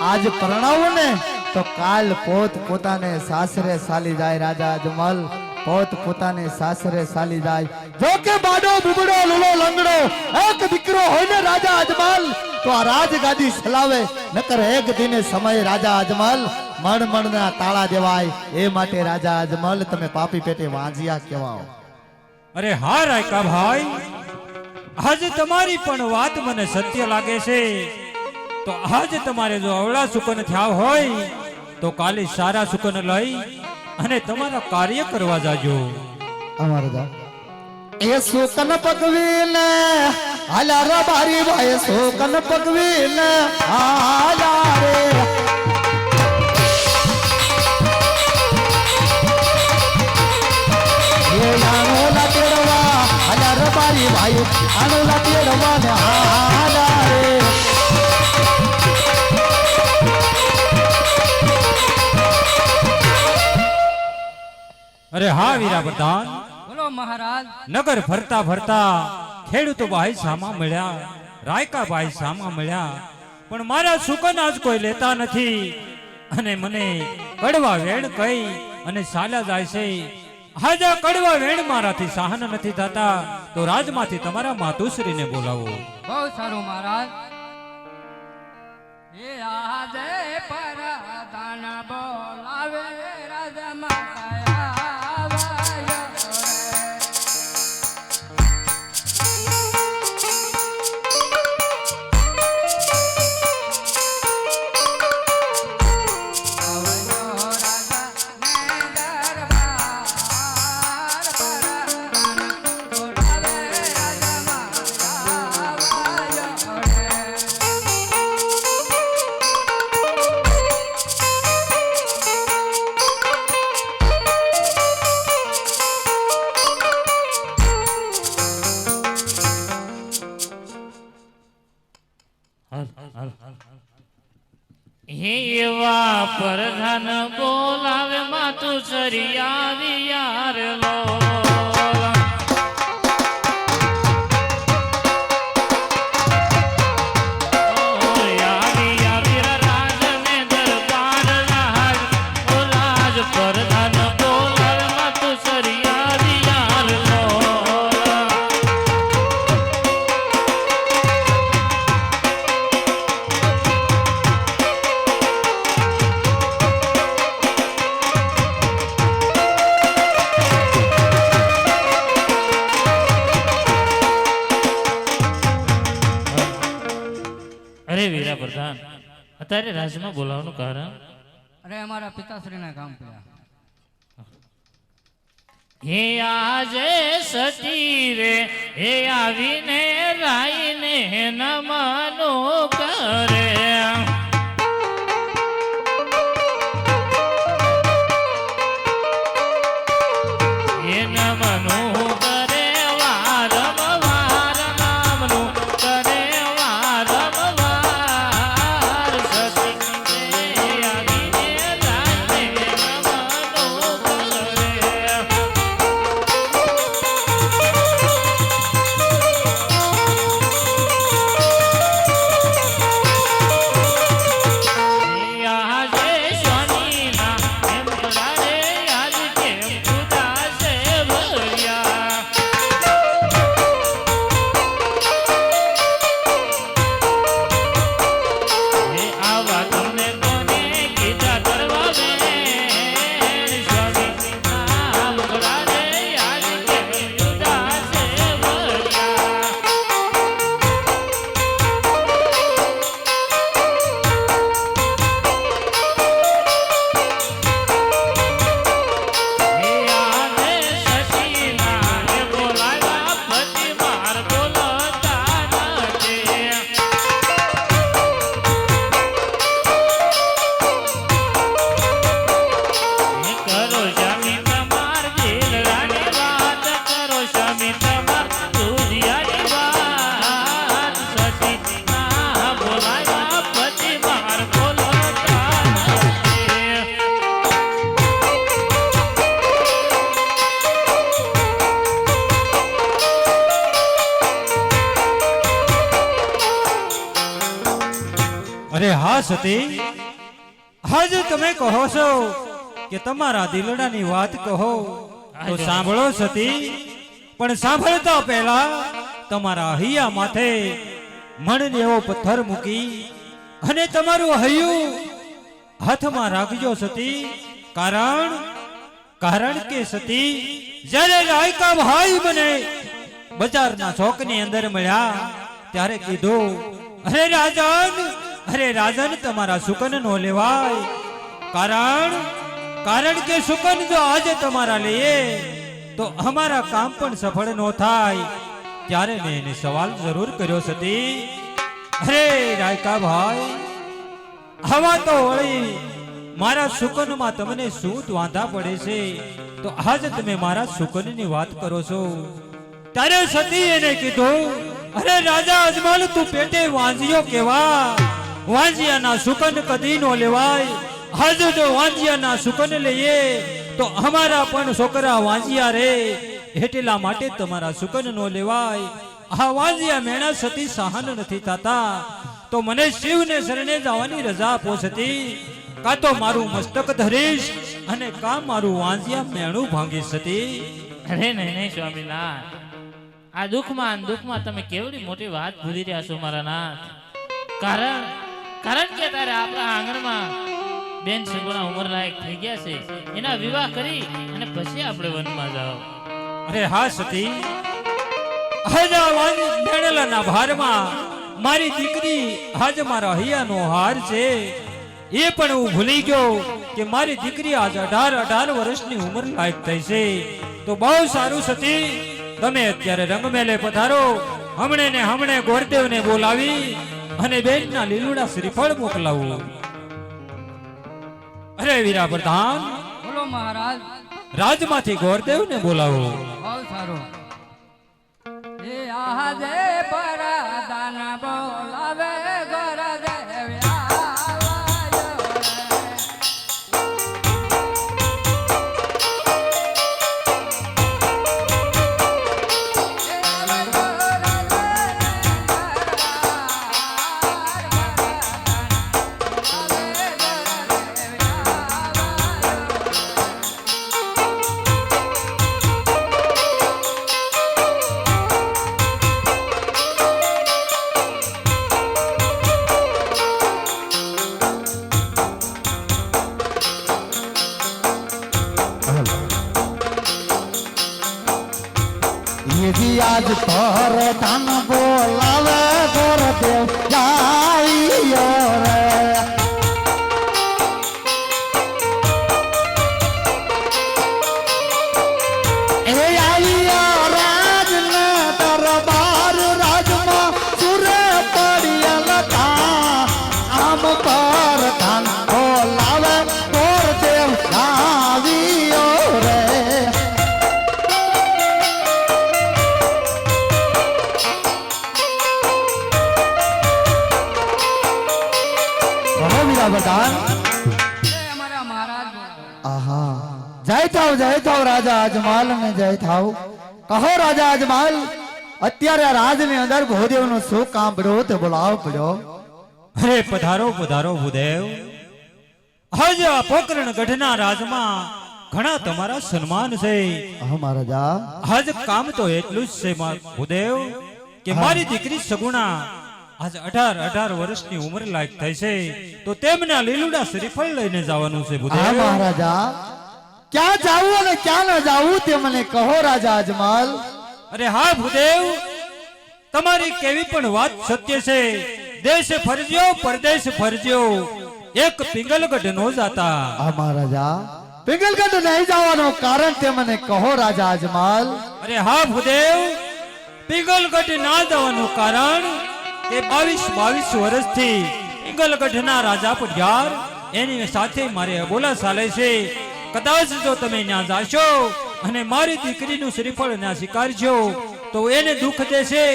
આજ પરણાવો ને તો કાલ પોત પોતાને સાસરે સાલી જાય રાજા અજમલ, પોત પોતાને સાસરે સાલી જાય. જો કે બાડો બુબડો લુલો લંગડો એક દીકરો હોય ને રાજા અજમલ તો આ રાજગાદી સલાવે, નકર એક દિને સમય રાજા અજમલ મણ તાળા દેવાય. એ માટે રાજા અજમલ તમે પાપી પેટે વાંજિયા કહેવાઓ. અરે હા રાયકા ભાઈ, આજે તમારી પણ વાત મને સત્ય લાગે છે. તો આજે તમારે જો અવળા સુકન થયા હોય તો કાલે સારા સુકન લઈ અને તમારા કાર્ય કરવા જાજો. અમારે જા એ સુકન પગવીને હાલા રે બારી ભાઈ, સુકન પગવીને હાલા રે. એ આનો લા તેડવા હાલા રે બારી ભાઈ, આનો લા તેડવા ને હાલા રે. અરે હા વીરા પ્રધાન, બોલો મહારાજ. નગર ફરતા ફરતા ખેડૂતો ભાઈ સામા મળ્યા, રાયકા ભાઈ સામા મળ્યા, પણ મારા સુકન આજ કોઈ લેતા નથી અને મને કડવા વેણ કહી અને સાલા જાય છે. આજે કડવા વેણ મારાથી સહન નથી થતા તો રાજમાંથી તમારા માતુશ્રીને બોલાવો. બહુ સારું મહારાજ. એ આજે પરદાન બોલાવે રાજા માતા આવ્યો રે. એવા પ્રધાન બોલાવે માતું સરિયા યાર લો પ્રધાન અત્યારે રાજમાં બોલાવવાનું કારણ અરે અમારા પિતાશ્રીના કામ પડ્યા. હે આજે સતી રે હે આવીને રાઈને નમનો કરે હે નમનો કરે વારમ વાર નામનું કરે વારમ વાર સતી રે આવીને રાઈને નમનો કરે અરે હા સતી, આજ તમે કહો છો કે તમારા દિલડાની વાત કહો તો સાંભળો સતી, પણ સાંભળતા પહેલા તમારા હૈયા માથે મણ જેવો પથ્થર મૂકી અને તમારું હૈયું હાથમાં રાખજો સતી. કારણ કે સતી જ્યારે રાયકા ભાઈ બને બજારના ચોકની અંદર મળ્યા ત્યારે કીધું, અરે રાજન તમારા સુકન નો લેવાય, કારણ કે સુકન જો આજે તમારા લઈએ તો અમારા કામ પણ સફળ નો થાય. ત્યારે મેં એને સવાલ જરૂર કર્યો સતી, અરે રાયકા ભાઈ, આવા તો વળી મારા સુકનમાં તમને શું વાંધા પડે છે તો આજ તમે મારા સુકનની વાત કરો છો. ત્યારે સતી એને કીધું, અરે રાજા અજમલ, તું પેટે વાંજિયો કેવા, વાંજિયાના સુકન કદી નો લેવાય. આજે જો વાંજિયાના સુકન લઈએ તો અમારા પણ છોકરા વાંજિયા રે, એટલા માટે તમારા સુકન નો લેવાય. આ વાંજિયા મેણા સતી સહન નથી થતા તો મને શિવને શરણે જવાની રજા આપો સતી, કાં તો મારું મસ્તક ધરીશ અને કાં મારું વાંજિયા મેણું ભાંગી સતી. અરે નહીં સ્વામીનાથ, આ દુઃખમાં તમે કેવડી મોટી વાત ભૂલી રહ્યા છો મારા નાથ. કારણ કે તારે આપણા આંગણમાં બેન સગુણા ઉંમર લાયક થઈ ગયા છે, એના વિવાહ કરી અને પછી આપણે વનમાં જાઓ. અરે હા સતી, આજા મેણેલાના ભારમાં મારી દીકરી આજ મારા હૈયાનો હાર છે, એ પણ હું ભૂલી ગયો કે મારી દીકરી આજ 18 વર્ષની ઉંમર લાયક થઈ છે. તો બહુ સારું સતી, તમે અત્યારે રંગમેલે પધારો, હમણે ગોરદેવને બોલાવી અને બેનના લીલુડા શ્રીફળ મોકલાવું. અરે વીરા પ્રધાન, બોલો મહારાજ. રાજમાંથી ગોરદેવને બોલાવો. બહુ સારું. એ આજે પરાદાન બોલાવે ઘર વડાપ્રધાન અમારા મહારાજ બોલાવે. આહા જય થાવ રાજા અજમાલ ને જય થાવ કહો રાજા અજમાલ અત્યારે આ રાજની અંદર ભૂદેવનો શું કામ પડ્યો તે બોલાવ પડ્યો અરે પધારો પધારો ભૂદેવ. આજે આ પોકરણ ગઢના રાજમાં ઘણા તમારા સન્માન છે. હા મહારાજા આજ કામ તો એટલું જ છે ભૂદેવ કે મારી દીકરી સગુણા આજ 18 વર્ષની ઉંમર લાયક થઈ છે તો તેમના લીલુડા શ્રીફળ લઈને જવાનું છે હા ભૂદેવ. મહારાજા ક્યાં જાવું અને ક્યાં ન જાવું તે મને કહો રાજા અજમાલ અરે હા ભૂદેવ, તમારી કેવી પણ વાત સત્ય છે. દેશ ફરજ્યો પરદેશ ફરજ્યો એક પિંગલગઢ નો જાતા. હા મહારાજા પિંગલગઢ નહીં જવાનું કારણ તે મને કહો રાજા અજમાલ અરે હા ભૂદેવ, પિંગલગઢ ના જવાનું કારણ કે 22 વર્ષથી પિંગલગઢના રાજા પઢિયાર એની સાથે મારે અબોલા ચાલે છે. કદાચ જો તમે ત્યાં જાશો અને મારી દીકરીનું શ્રીફળ ના સ્વીકારશો તો એને દુઃખ દેશે,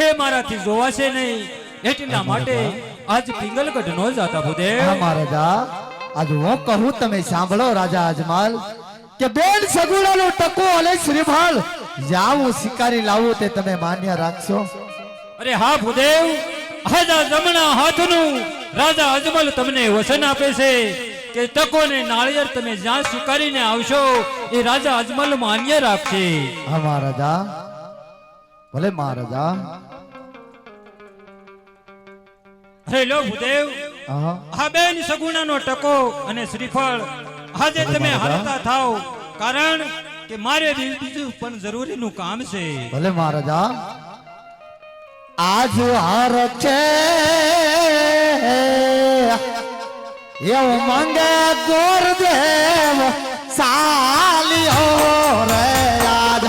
એ મારાથી જોવાશે નહીં. એટલા માટે આજ પિંગલગઢ નો જાતા ભૂદેવ. હા મહારાજા આજ હું કહું તમે સાંભળો રાજા અજમાલ કે બેન સગુણાનો ટકો અને શ્રીફળ જાવું શિકારી લાવું તે તમે માન્ય રાખશો. અરે હા ભૂદેવ, આજા જમણા હાથનું રાજા અજમલ તમને વચન આપે છે કે તકોને નાળિયેર તમે જ્યાં સ્વીકારીને આવશો એ રાજા અજમલ માન્ય રાખશે. હા મહારાજા ભલે મહારાજા. અરે લો ભૂદેવ, હા આ બેન સગુણાનો ટકો અને શ્રીફળ આજે તમે હાલતા થાવ કારણ કે મારે બીજું પણ જરૂરીનું કામ છે. ભલે મહારાજા. આજ હાર છે એવું માંગે ગોરદેવ સાલિયો રે યાદ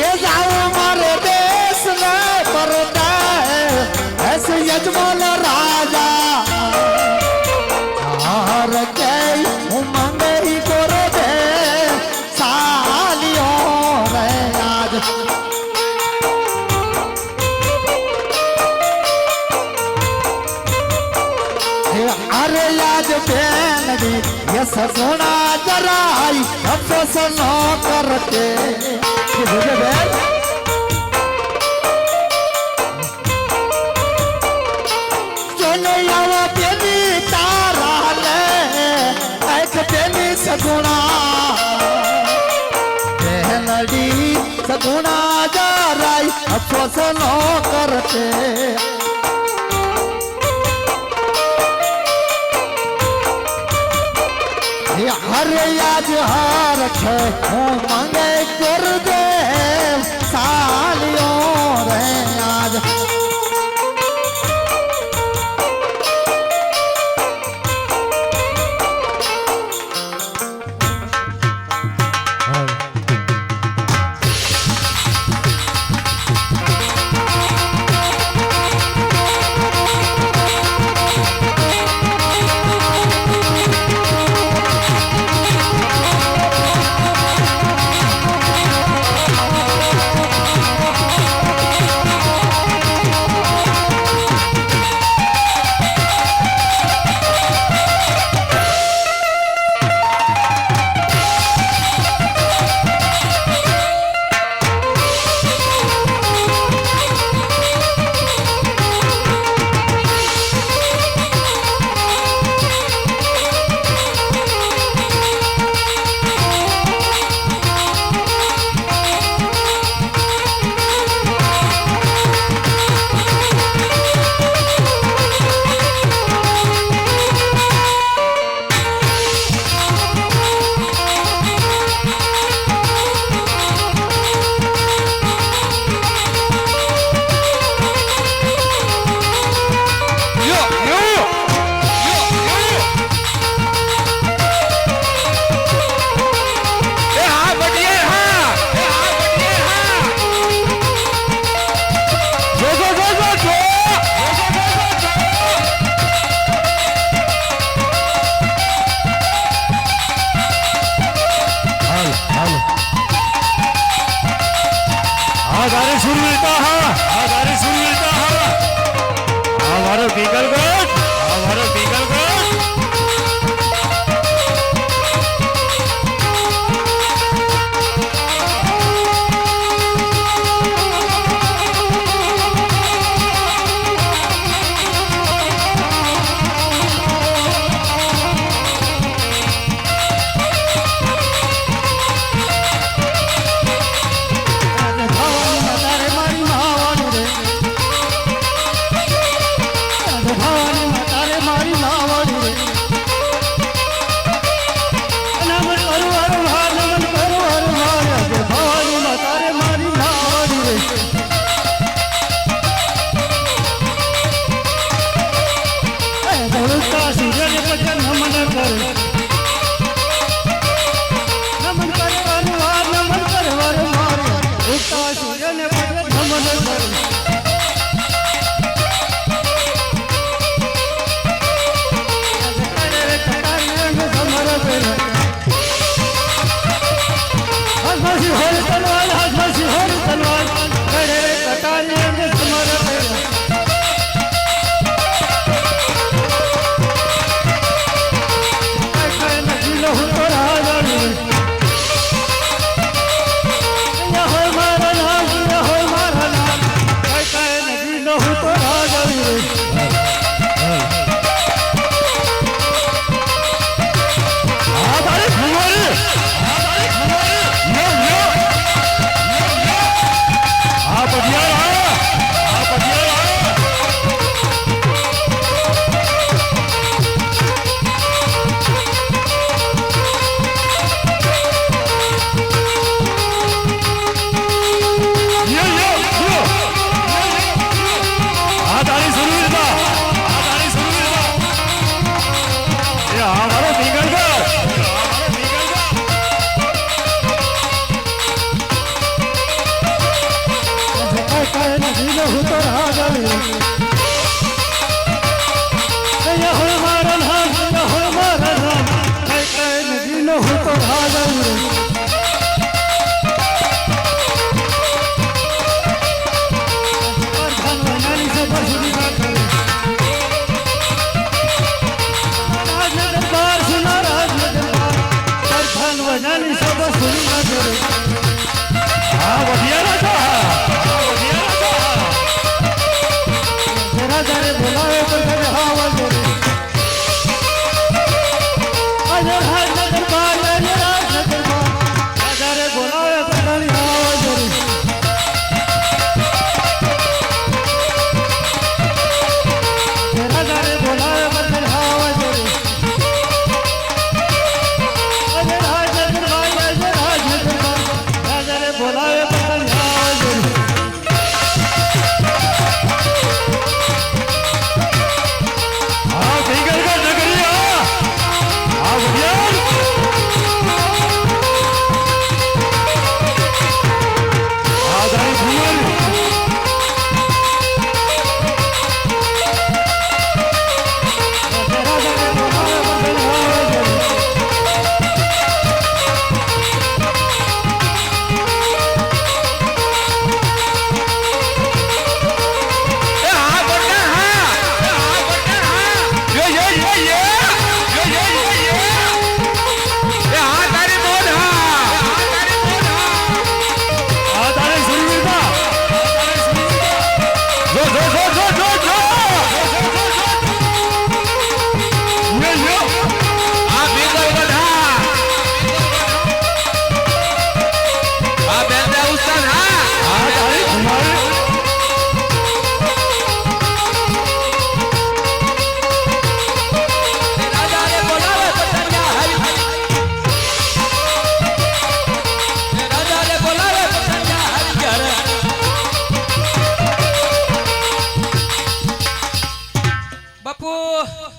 એ જાવ મારે દેશ ને પરદેશ યજમાન રાજા હાર કે હું માંગે ગોરદેવ સાલિયો રે યાદ अरे आज बेनडी ये ससुना जराई अफसोस न करते कि बुझे बेन चले आवा बेनी तारा ले एक बेनी सगुना बेनडी सगुना जराई अफसोस न करते हरे आज हार छे हूँ मांगे गुरुदेव सालियों रे आज તારી સુરવીરતા હા આ તારી સુરવીરતા હા આ મારો પીગલગઢ આ મારો પીગલગઢ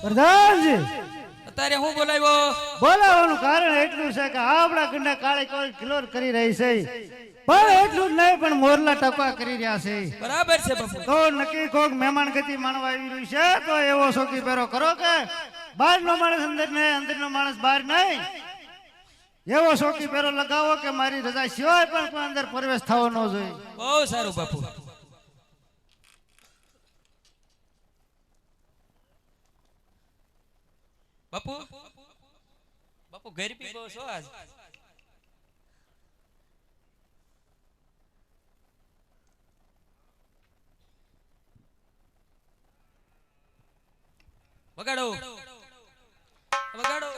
પ્રધાનજી અત્યારે હું બોલાવ્યો બોલાવવાનું કારણ એટલું છે કે આપણા ઘરના કાળે કોઈ કિલોર કરી રહી છે, પણ એટલું જ નહીં પણ મોરલા ટપકા કરી રહ્યા છે. બરાબર છે બાપુ. તો નક્કી કોક મહેમાન ગતિ માણવા આવી રહ્યું છે, તો એવો શોકી પહેરો કરો કે બહાર નો માણસ અંદર નહીં, અંદર નો માણસ બહાર નહીં. એવો શોકી પહેરો લગાવો કે મારી રજા સિવાય પણ કોઈ અંદર પ્રવેશ થવો ન જોઈએ. બહુ સારું બાપુ. બાપુ બાપુ ગરબી બહુ છો આજ. વગાડો વગાડો.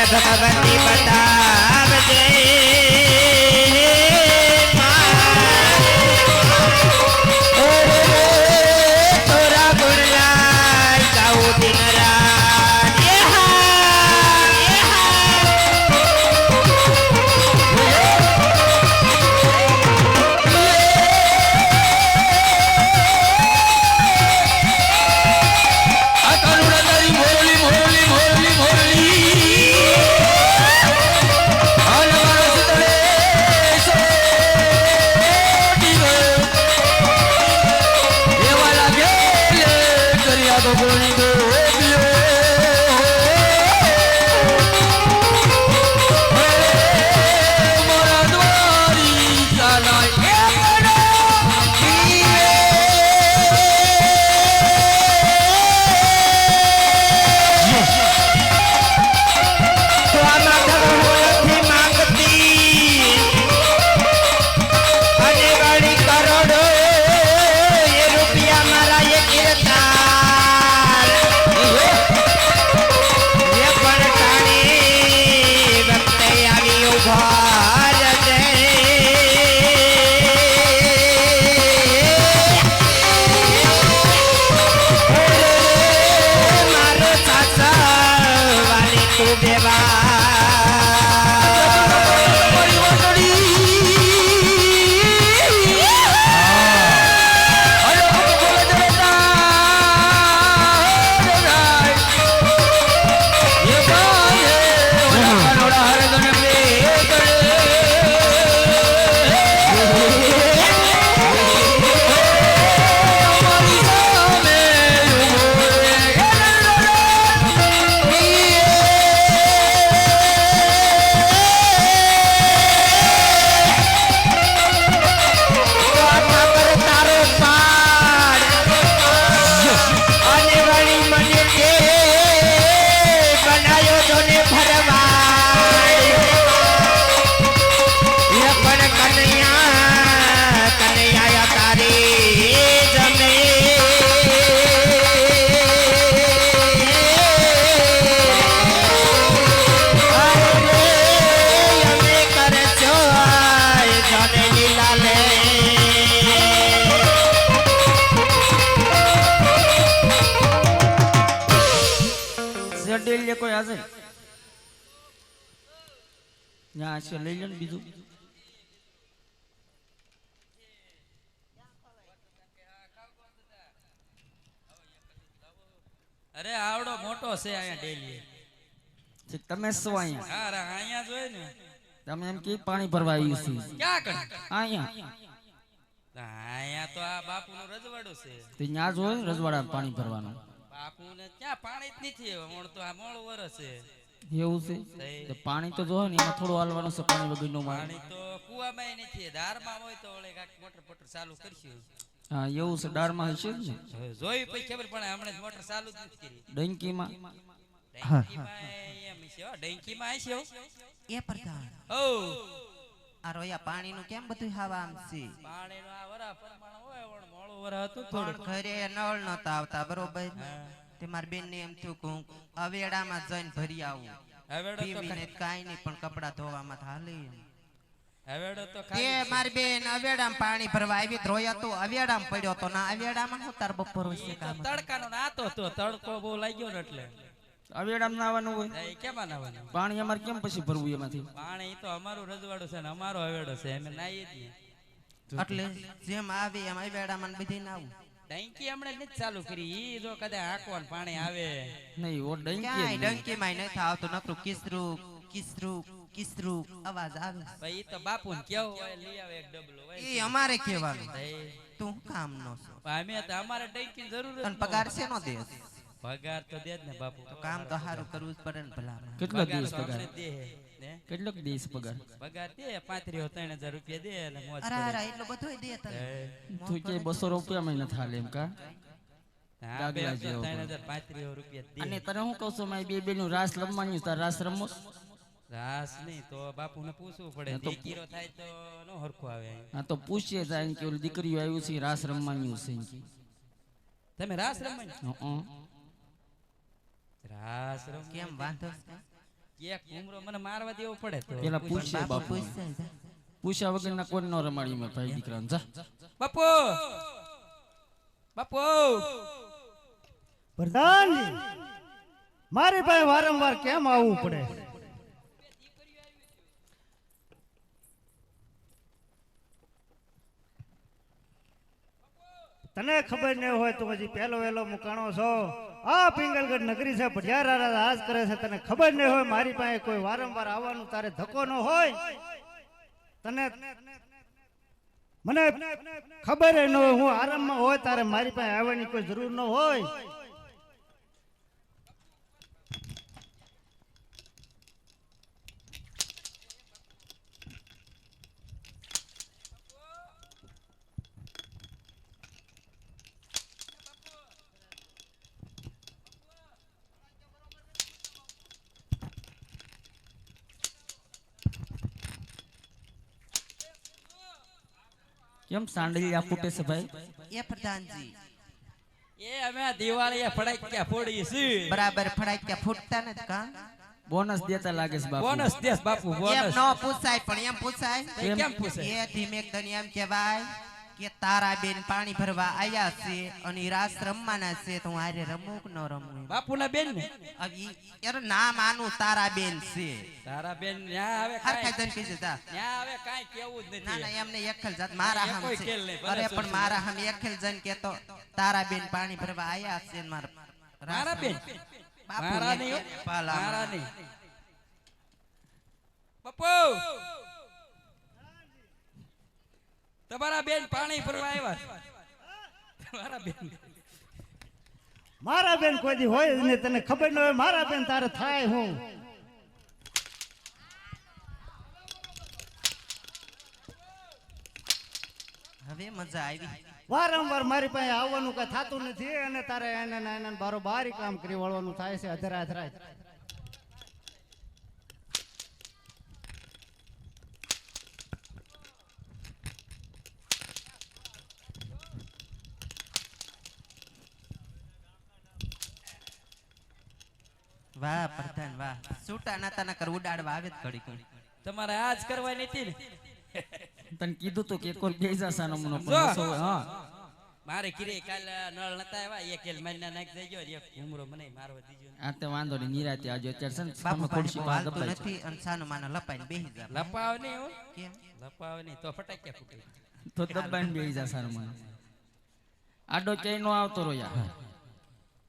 भगवती बताव दे तोरा गुण लाई गाऊ दिन रात જોને ભરવાડ એ પણ કનૈયા તારી જમે અમે કરજો જાને લીલાલે ડેલ કોઈ હાજર ત્યાં છે લઈ લે ને બીજું અરે આવડો મોટો છે અહીંયા ડેલી. ઠીક, તમે શું અહીંયા અરે અહીંયા જોઈ ને તમે એમ કે પાણી ભરવા આવ્યું છે ક્યાં કર અહીંયા અહીંયા તો આ બાપુનું રજવાડું છે. તો ત્યાં જ હોય રજવાડા પાણી ભરવાનું બાપુને ક્યાં પાણી જ નથી. હમણાં તો આ મોળું વરસ છે. એવું છે તો પાણી તો જોવે ને એમાં થોડું હાલવાનું છે પાણી વગર નું પાણી તો કુવામાં નથી. ધારમાં હોય તો ઓલે કાંઈક મોટર પોટર ચાલુ કરશું. હા એવું છે દાળમાં હશે જ ને હવે જોઈ પછી ખબર પડે. હમણાં જ મોટર ચાલુ જ નથી કરી. ડંકીમાં ડંકીમાં એમ છે હો, ડંકીમાં હશે હો. એ પ્રધાન હો આ રોયા પાણીનું કેમ બધું હાવા આમ છે પાણીનું આ વરા પ્રમાણ હોય. પણ મોળું વરા હતું થોડું. પણ ઘરે નળ નતા આવતા બરોબર તે મારી બેન ને એમ થયું કે હું અવેડામાં જઈને ભરી આવું હવેડો તો પીવીને કાંઈ નહીં પણ કપડા ધોવામાં હાલે હવેડો તો તે ખાલી મારી બેન અવેડામાં પાણી ભરવા આવી તો રોયા તો અવેડામાં પડ્યો તો ના અવેડામાં હું તાર બપોર વચ્ચે કામ હતું? તડકાનો નાતો તો તડકો બહુ લાગ્યો ને એટલે અવેડામાં નાવાનું હોય એ કેમાં નાવાનું? પાણી અમારે કેમ પછી ભરવું એમાંથી પાણી તો અમારું રજવાડું છે ને અમારો હવેડો છે. અમે નાઈએ જ નહીં. એટલે જેમ આવે એમ અવેડામાં બધી ના આવું ડંકી હમણાં નથી ચાલુ કરી. ઈ જો કદાચ આંકવાનું પાણી આવે નહીં ઓ ક્યાંય ડંકી ડંકીમાં નથી આવતું નકરું કિસરું કિસરું કિસરું અવાજ આવે ભાઈ ઈ તો બાપુને કેવું હોય લઈ આવે એક ડબલું હોય. એ અમારે કહેવાનું ભાઈ, તું કામ નો છો અમે તો અમારે ડંકી જરૂર જ તને ન પગાર છે નો દે પગાર તો દે જ ને બાપુ. તો કામ તો સારું કરવું જ પડે ને ભલા કેટલો પગાર દિવસ તો પગાર અમને દે ને. કેટલોક દિવસ પગાર પગાર દે 35,000 રૂપિયા દે અને મોજ અરે કરે. અરે એટલો બધો દે તને તું કે 200 રૂપિયા મહિના થાલે એમ કા હા, દાખલા બે જેવો 3,035 રૂપિયા દે. અને તને હું કહું છું મારી બે બેનું રાસ રમવાનું તાર રાસ રમો રાસ નહીં તો બાપુને પૂછવું પડે. હા, તો દીકરો થાય તો નો હરખું આવે. હા તો પૂછીએ જાય કે ઓલી દીકરીઓ આવ્યું છે રાસ રમવાનું છે એમ કે તમે રાસ રમવાની? હં. રાસ રમ કેમ વાંધો એક ઉમરો મને મારવા દેવો પડે તો. પેલા પૂછીએ બાપુ બાપુ પૂછશે જા. પૂછ્યા વગર ના કોઈ ન રમાડી મેં ભાઈ દીકરાને જા બાપુ બાપુ પ્રધાનજી મારી પાસે વારંવાર કેમ આવવું પડે તને ખબર ન હોય તો હજી પહેલો વહેલો મુકાણો છો આ પિંગલગઢ નગરી છે ભડિયારા રાજ કરે છે તને ખબર ન હોય મારી પાસે કોઈ વારંવાર આવવાનું તારે ધક્કો ન હોય તને મને ખબર ન હોય હું આરામમાં હોય તારે મારી પાસે આવવાની કોઈ જરૂર ન હોય કેમ સાંડલિયા ફૂટે છે ભાઈ એ પ્રધાનજી એ અમે આ દિવાળીએ ફડાક્યા ફોડી છે. બરાબર ફડાક્યા ફૂટતા નથી કા બોનસ દેતા લાગે છે બાપુ બોનસ દેસ બાપુ એમ બોનસ. નો પૂછાય પણ એમ પૂછાય એ કેમ પૂછે? એ ધીમે દની એમ કહેવાય કે તારા બેન પાણી ભરવા આયા છે અને ઈ રાસ રમવાના છે તો હું હારે રમું કે ન રમું એમ. બાપુના બેન ને હવે એનું નામ આનું તારા બેન છે તારા બેન ન્યા આવે હરખા કાંઈ- જન કીધું તા ન્યા આવે કાંઈ કેવું જ ના ના નથી. એમને એકલ જાત મારા એ હમ કોઈ છે ખેલ નહીં, ભલે અરે શું પણ શું. મારા હમ એકલ જન કેતો તારા બેન પાણી ભરવા આયા છે ને મારા મારા બેન બાપુ મારા ને નહીં હો. પાલા મારા નહીં. બાપુ તમારા બેન પાણી ભરવા આવ્યા છે. તમારા બેન મારા બેન કોઈ દી હોય જ નહીં તને ખબર ન હોય મારા બેન તારે થાય હું હવે મજા આવી વારંવાર મારી પાસે આવવાનું કઈ થતું નથી અને તારે એને બારોબારી કામ કરી વળવાનું થાય છે અધરા અધરા વાહ પ્રધાન વાહ છૂટા નાતા ના કર ઉડાડવા આવે જ ઘડી કોણ તમારે આજ કરવાની હતી ને તને કીધું તો કે કોલ બેજા સાનો મનો જો. હા મારે કિરે કાલ નળ નતા આવ્યા એક એલ મહિના નાખ જઈ ગયો એક ઘૂમરો મને મારવા દીજો આ તે વાંધો નહીં નિરાતે આજો અત્યારે છે ને બાપુ તમે ખુરશી પાસે હાલતું દબાઈ નથી અને સાનો માનો લપાઈને બેસી જા લપાવ નહીં હો કેમ લપાવ નહીં તો ફટાક્યા ફૂટે તો દબાઈને બેજા સાનો મનો આડો ક્યાંય નો આવતો રોયા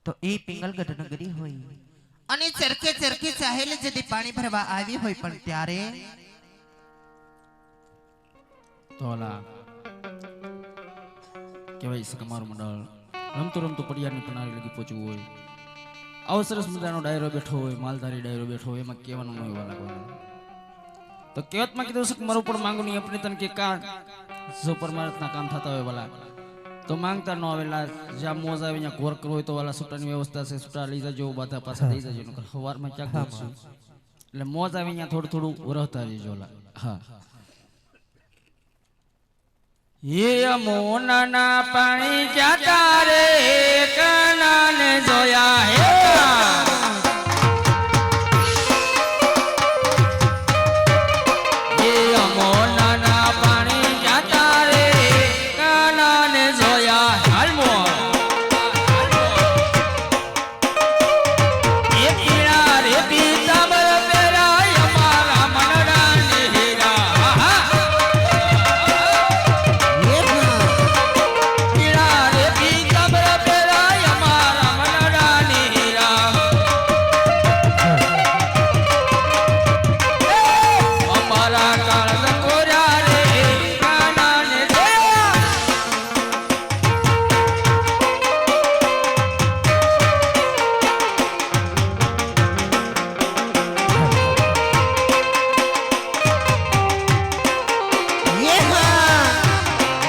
તો એ પિંગલગઢ નગરી હોય અને ચરકે ચરકે ચાહેલ જદી પાણી ભરવા આવી હોય પણ ત્યારે તોલા કહેવાય છે કે મારું મંડળ રમતું રમતું પડિયારની પનારી લગી પહોંચવું હોય આવો સરસ મજાનો ડાયરો બેઠો હોય માલધારી ડાયરો બેઠો હોય એમાં કહેવાનું ન હોય લાગવાનું તો કહેવતમાં કીધું છે કે મારું પણ માંગુ નહીં આપણે તને કે કા જો પરમાર્થના કામ થતા હોય વાલા તો માંગતા ન આવેલા જ્યાં મોજ આવે ત્યાં ઘોર કરવો હોય તો વાલા છૂટાની વ્યવસ્થા છે છૂટા લઈ જજો બાધા પાછા લઈ જજો નકર સવારમાં ક્યાંક પહોંચશું એટલે મોજ આવે ત્યાં થોડું થોડું ઉરહતા રહેજો ઓલા હા ये यमुना ना पानी जाता रे काना ने जोया है ये यमुना ना पानी जाता रे काना ने जोया हालमो ये पीड़ा रे पीतांबर पेरा हमारा मनड़ा ने हीरा पीड़ा रे पीतांबर पेरा हमारा मनड़ा ने हीरा हमारा काल कोरा रे काना ने जोया ये हाँ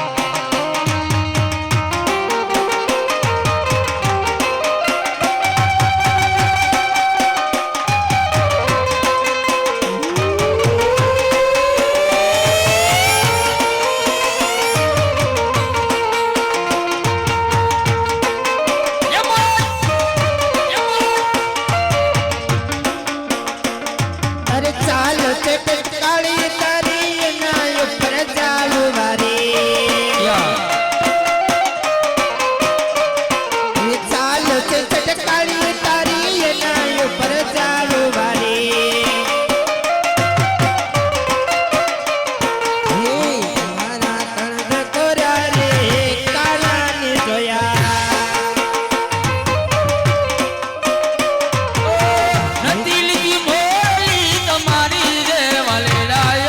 अरे चाल से काली तारी ना ऊपर चालू वारी ये चाल से काली तारी ना ऊपर चालू वारी ये हमारा कर्ज कोरा रे काला ने जोया दिल की बोली तुम्हारी रे वाले राय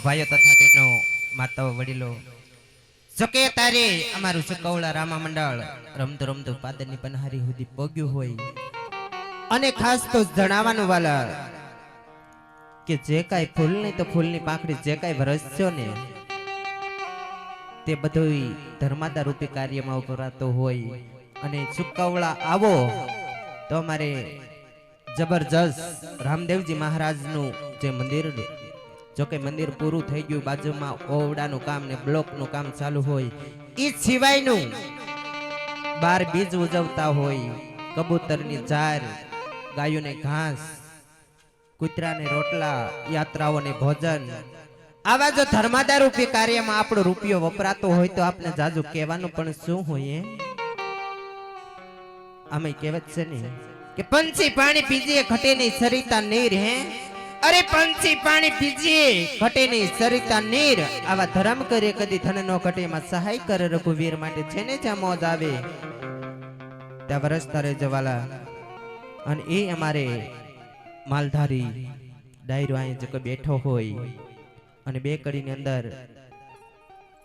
ભાઈઓ તથા બહેનો, માતાઓ, વડીલો, જોકે તારે અમારું સુકવળા રામા મંડળ રમતું રમતું પાદરની પનહારી સુધી પગ્યું હોય અને ખાસ તો જણાવવાનું વાલા કે જે કાંઈ ફૂલની તો ફૂલની પાંખડી જે કાંઈ વરસ્યો ને તે બધું ધર્માદા રૂપી કાર્યમાં વપરાતો હોય અને સુકવળા આવો તો અમારે જબરજસ્ત રામદેવજી મહારાજનું જે મંદિર, જોકે મંદિર પૂરું થઈ ગયું, બાજુમાં ઓવડાનું કામ ને બ્લોકનું કામ ચાલુ હોય, એ સિવાયનું 12 બીજ ઉજવતા હોય, કબૂતરની જાર, ગાયોને ઘાસ, કૂતરાને રોટલા, યાત્રાઓને ભોજન, આવા જો ધર્માદા રૂપી કાર્યમાં આપણો રૂપિયો વપરાતો હોય તો આપણે જાજુ કહેવાનું પણ શું હોય? આમે કહેવત છે ને કે પંછી પાણી પીજીએ ઘટે નહીં સરિતા નીર. હે અરે પંછી પાણી પીજીએ ઘટે નહીં સરિતા નીર. આવા ધર્મ કરે કદી ધન નો ઘટે, માં સહાય કરે રઘુવીર માટે જેને જ્યાં મોજ આવે ત્યાં વરસતા રહે જવાલા. અને એ અમારે માલધારી ડાયરો અહીં જે બેઠો હોય અને બે કડીની અંદર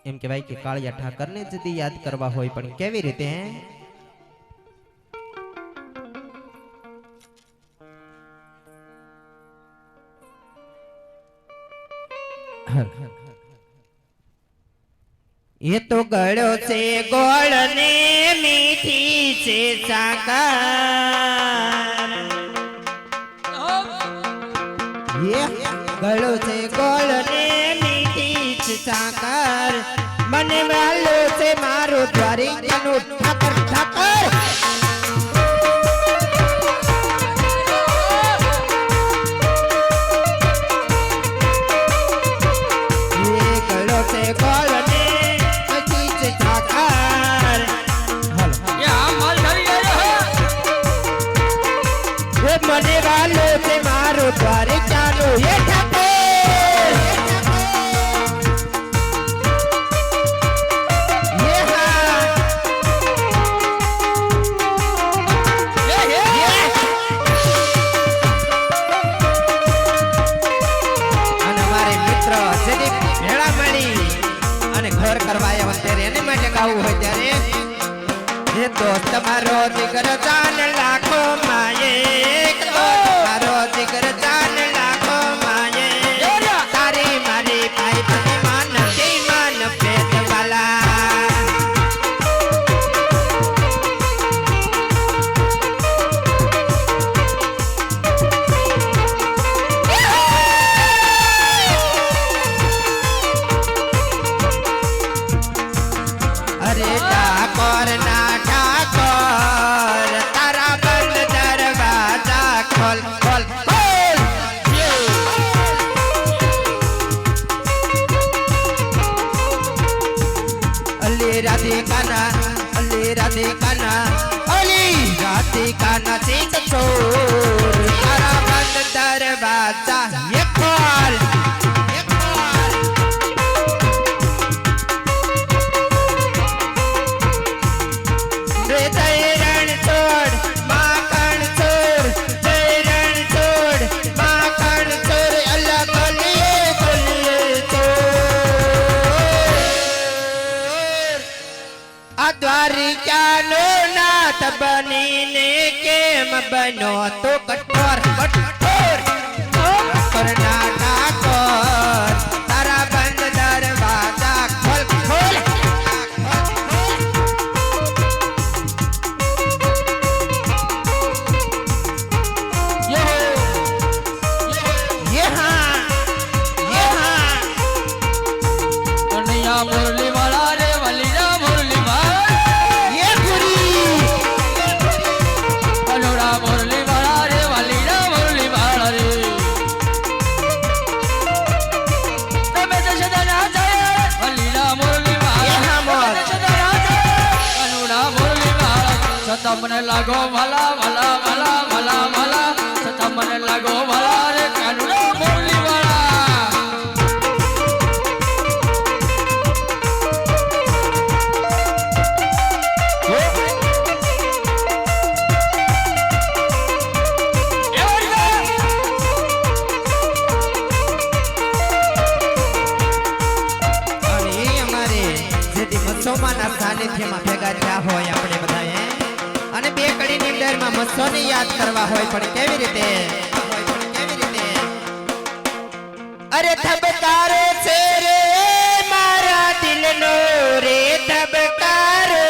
એમ કહેવાય કે કાળિયા ઠાકરને જ યાદ કરવા હોય, પણ કેવી રીતે? ये तो गड़ो से गोड़ ने मीठी से साकार, ये गड़ो से गोड़ ने मीठी से साकार, मने वालो से मारो द्वारी जनो ठाकर ठाकर. ये गड़ो से गोड़ मने वालों से मारो द्वारे चालो ये ठाकुर, ये हाँ અને અમારે મિત્ર જેની ભેળા મળી અને ઘર કરવાયા હોય ત્યારે એને માટે ગાવું હોય ત્યારે ये दोस्त मारो जिगर जान लाखो माये, मारो जिगर जान लाखो माये, तारी मारी भाई बने मान के मान पेट वाला. अरे ठाकुर ना ठाकुर तारा बंद दरवाजा खोल खोल खोल. अली राधिका ना, अली राधिका ना, अली राधिका ना चीज चोर, तारा बंद दरवाजा ये खोल. बनी ने केम बनो तो कठोर कठोर करना ठाकुर तारा बंद दरवाजा खोल खोल. ये हाँ कन्हैया मुरली वाला रे वलीरा मुरली वाला, ये पूरी मुरली वाला रे वलीरा मुरली वाला रे तबे तो सदा जाए वलीरा मुरली वाला, सदा जाए अनुड़ा मुरली वाला. सदा मने लागो वाला वाला वाला वाला वाला, सदा मने लागो वाला रे कानुड़ा मुरली वाला. મસોમાના સાનિધ્યમાં ભેગા થયા હોય આપણે બધાએ અને બે કડીની અંદરમાં મસોને યાદ કરવા હોય પણ કેવી રીતે અરે ધબકારો છે રે મારા દિલનો રે ધબકારો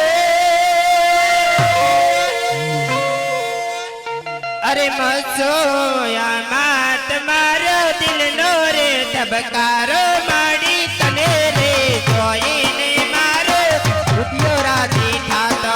અરે મસોયા માં તમારો દિલનો રે ધબકારો માડી તને રે જોઈને મારો રુધિયો રાજી થાતો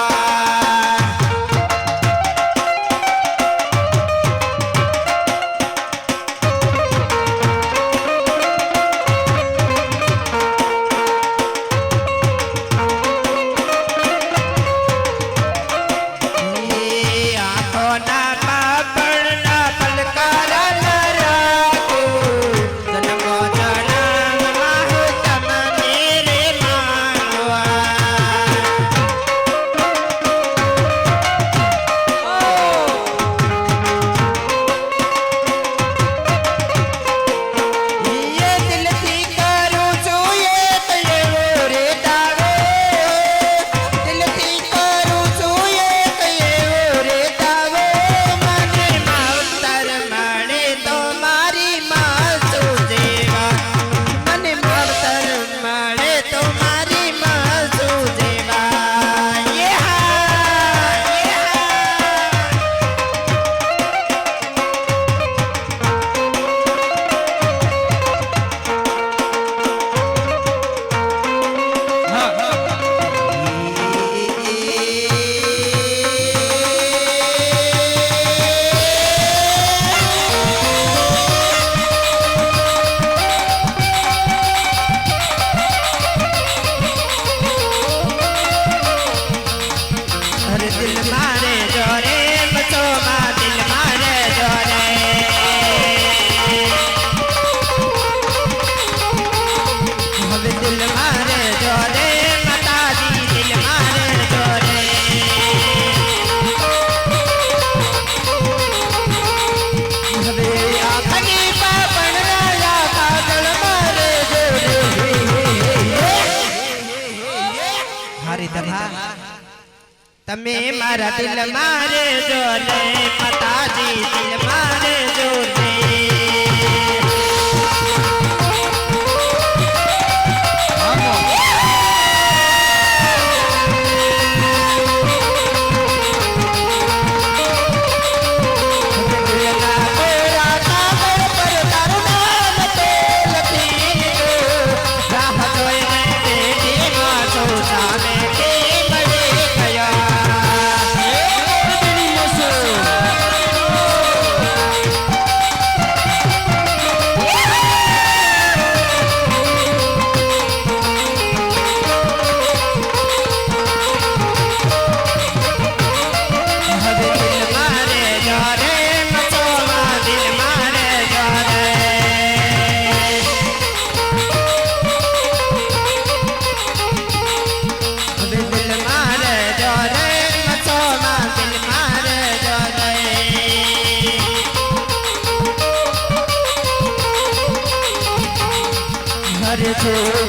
તમે મારા દિલ મારે જોને માતાજી દિલ મારે જોને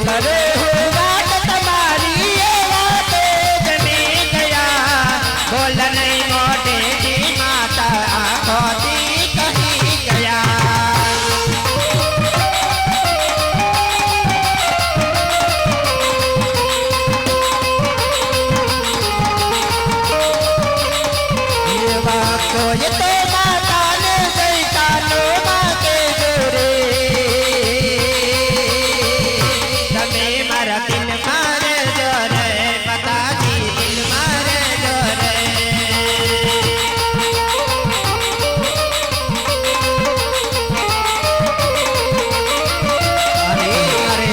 करे हो बात तुम्हारी ये बातें जमी गया बोल नहीं मोटे की माता आखोती कहीं गया ये बात तो ये तो माता ने गई कानो माते जोरे दिल मारे जोरे पिताजी दिल मारे जोरे अरे अरे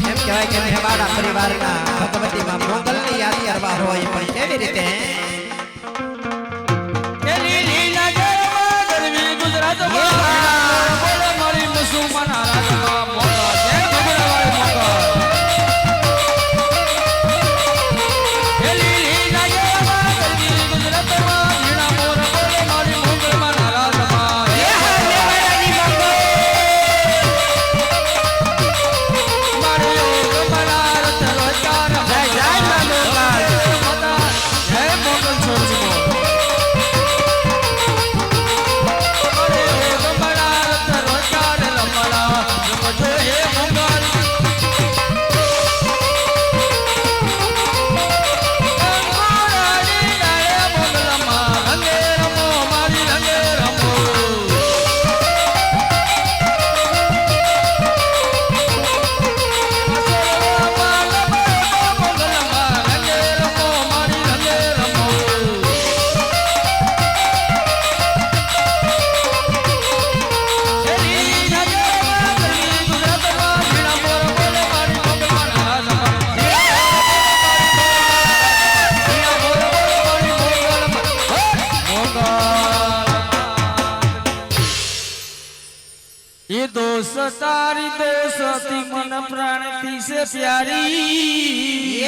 એમ કહેવાય કે મેવાડા પરિવારના ભગવતીમાં મોગલની યાદી કરવા હોય પણ કેવી રીતે ગુજરાતમાં બોલે મારી મુસલમાન રાજમાં મોગલ જય ભગવાન તારી દોષતી મન પ્રાણથી સે પ્યારી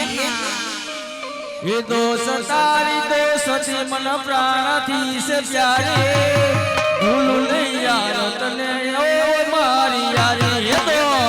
એ દોષ તારી દોષતી મન પ્રાણથી સે પ્યારી ભૂલું નહીં યાર તને ઓ મારી યારી એ દો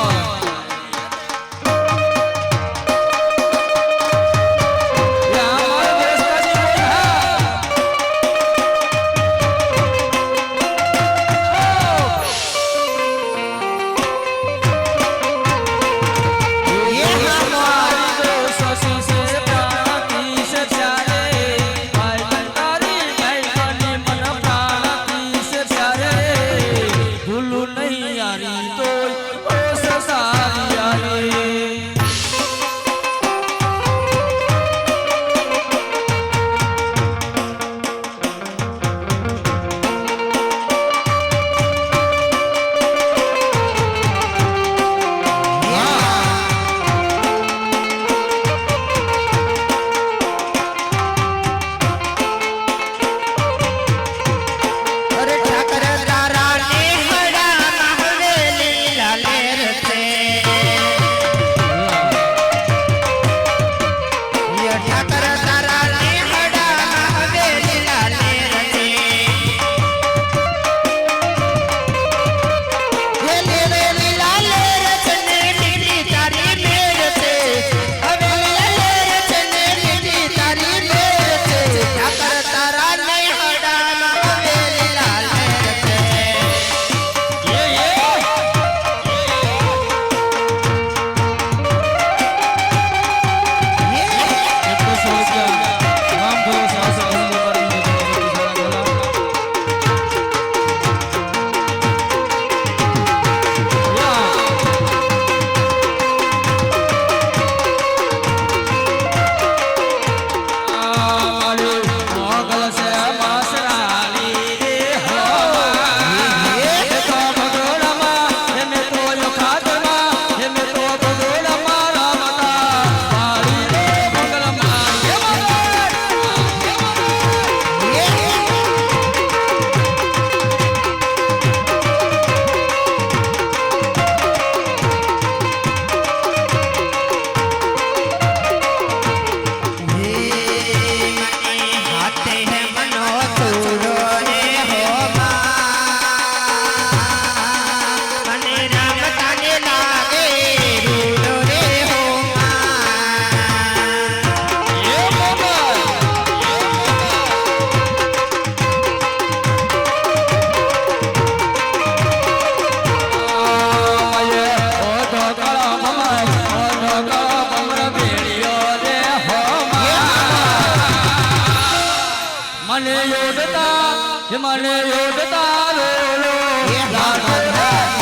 મને યોડતા લો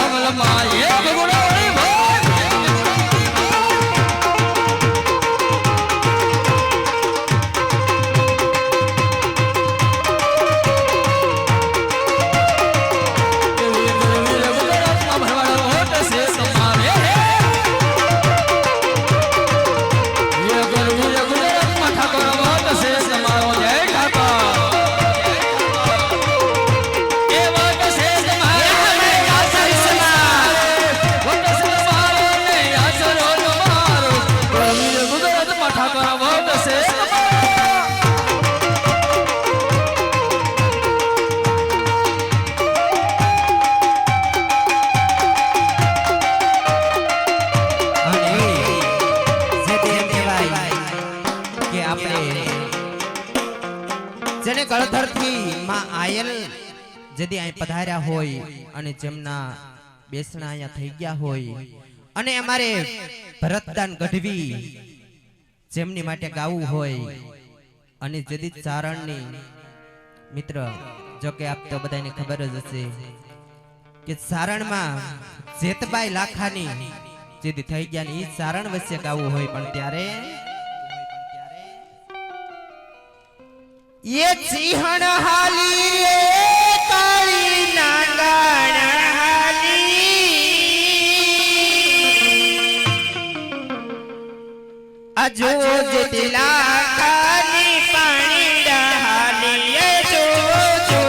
મંગલમાં એક ગુણવણી જેને ગળધરથી માં આયલ જદી અહીં પધાર્યા હોય અને જેમના બેસણા અહીંયા થઈ ગયા હોય અને અમારે ભરતદાન ગઢવી જેમની માટે ગાવું હોય અને જદી ચારણની મિત્ર જો કે આપ તો બધાને ખબર જ હશે કે ચારણમાં જેતબાઈ લાખાની જદી થઈ ગયા ને એ ચારણ વચ્ચે ગાવું હોય પણ ત્યારે ये सिंहण हाली रे काली नांगण हाली अजो जतिला काली पानी डाली अजो जो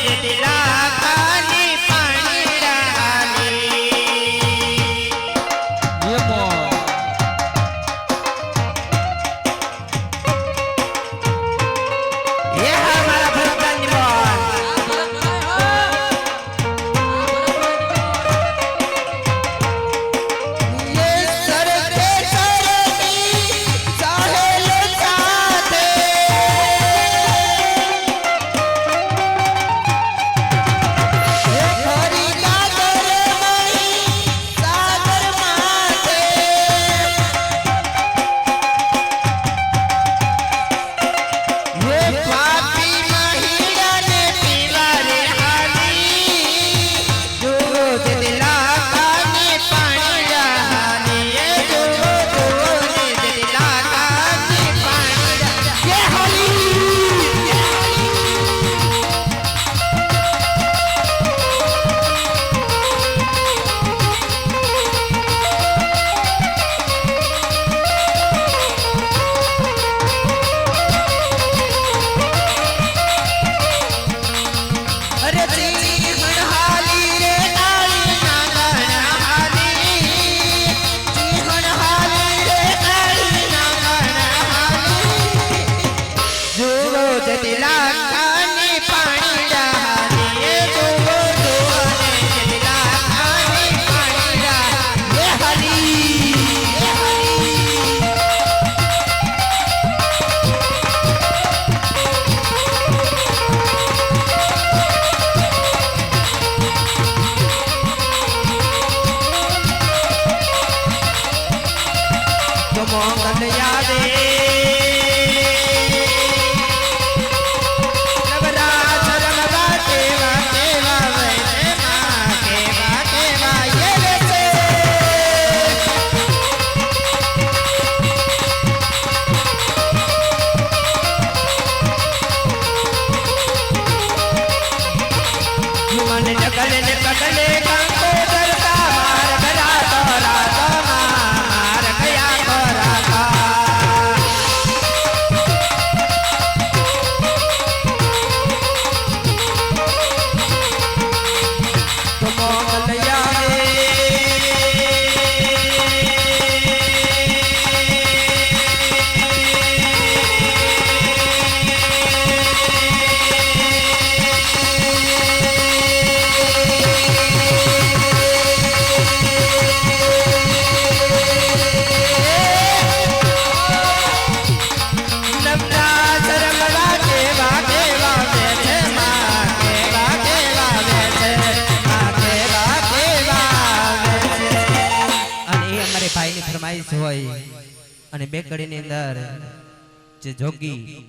जतिला काली पानी डाली મોગલ યાદે નવરાત્ર રમવા કેવા કેવા વેચે માં કેવા કેવા યે વેચે મને જગલે ને પગલે કાંકો ડરતા માર ગયા તો રાતમાં માર ગયા તો રાતા તો મોગલ યાદે ફરમાઈશ હોય અને બે કડીની અંદર જે જોગી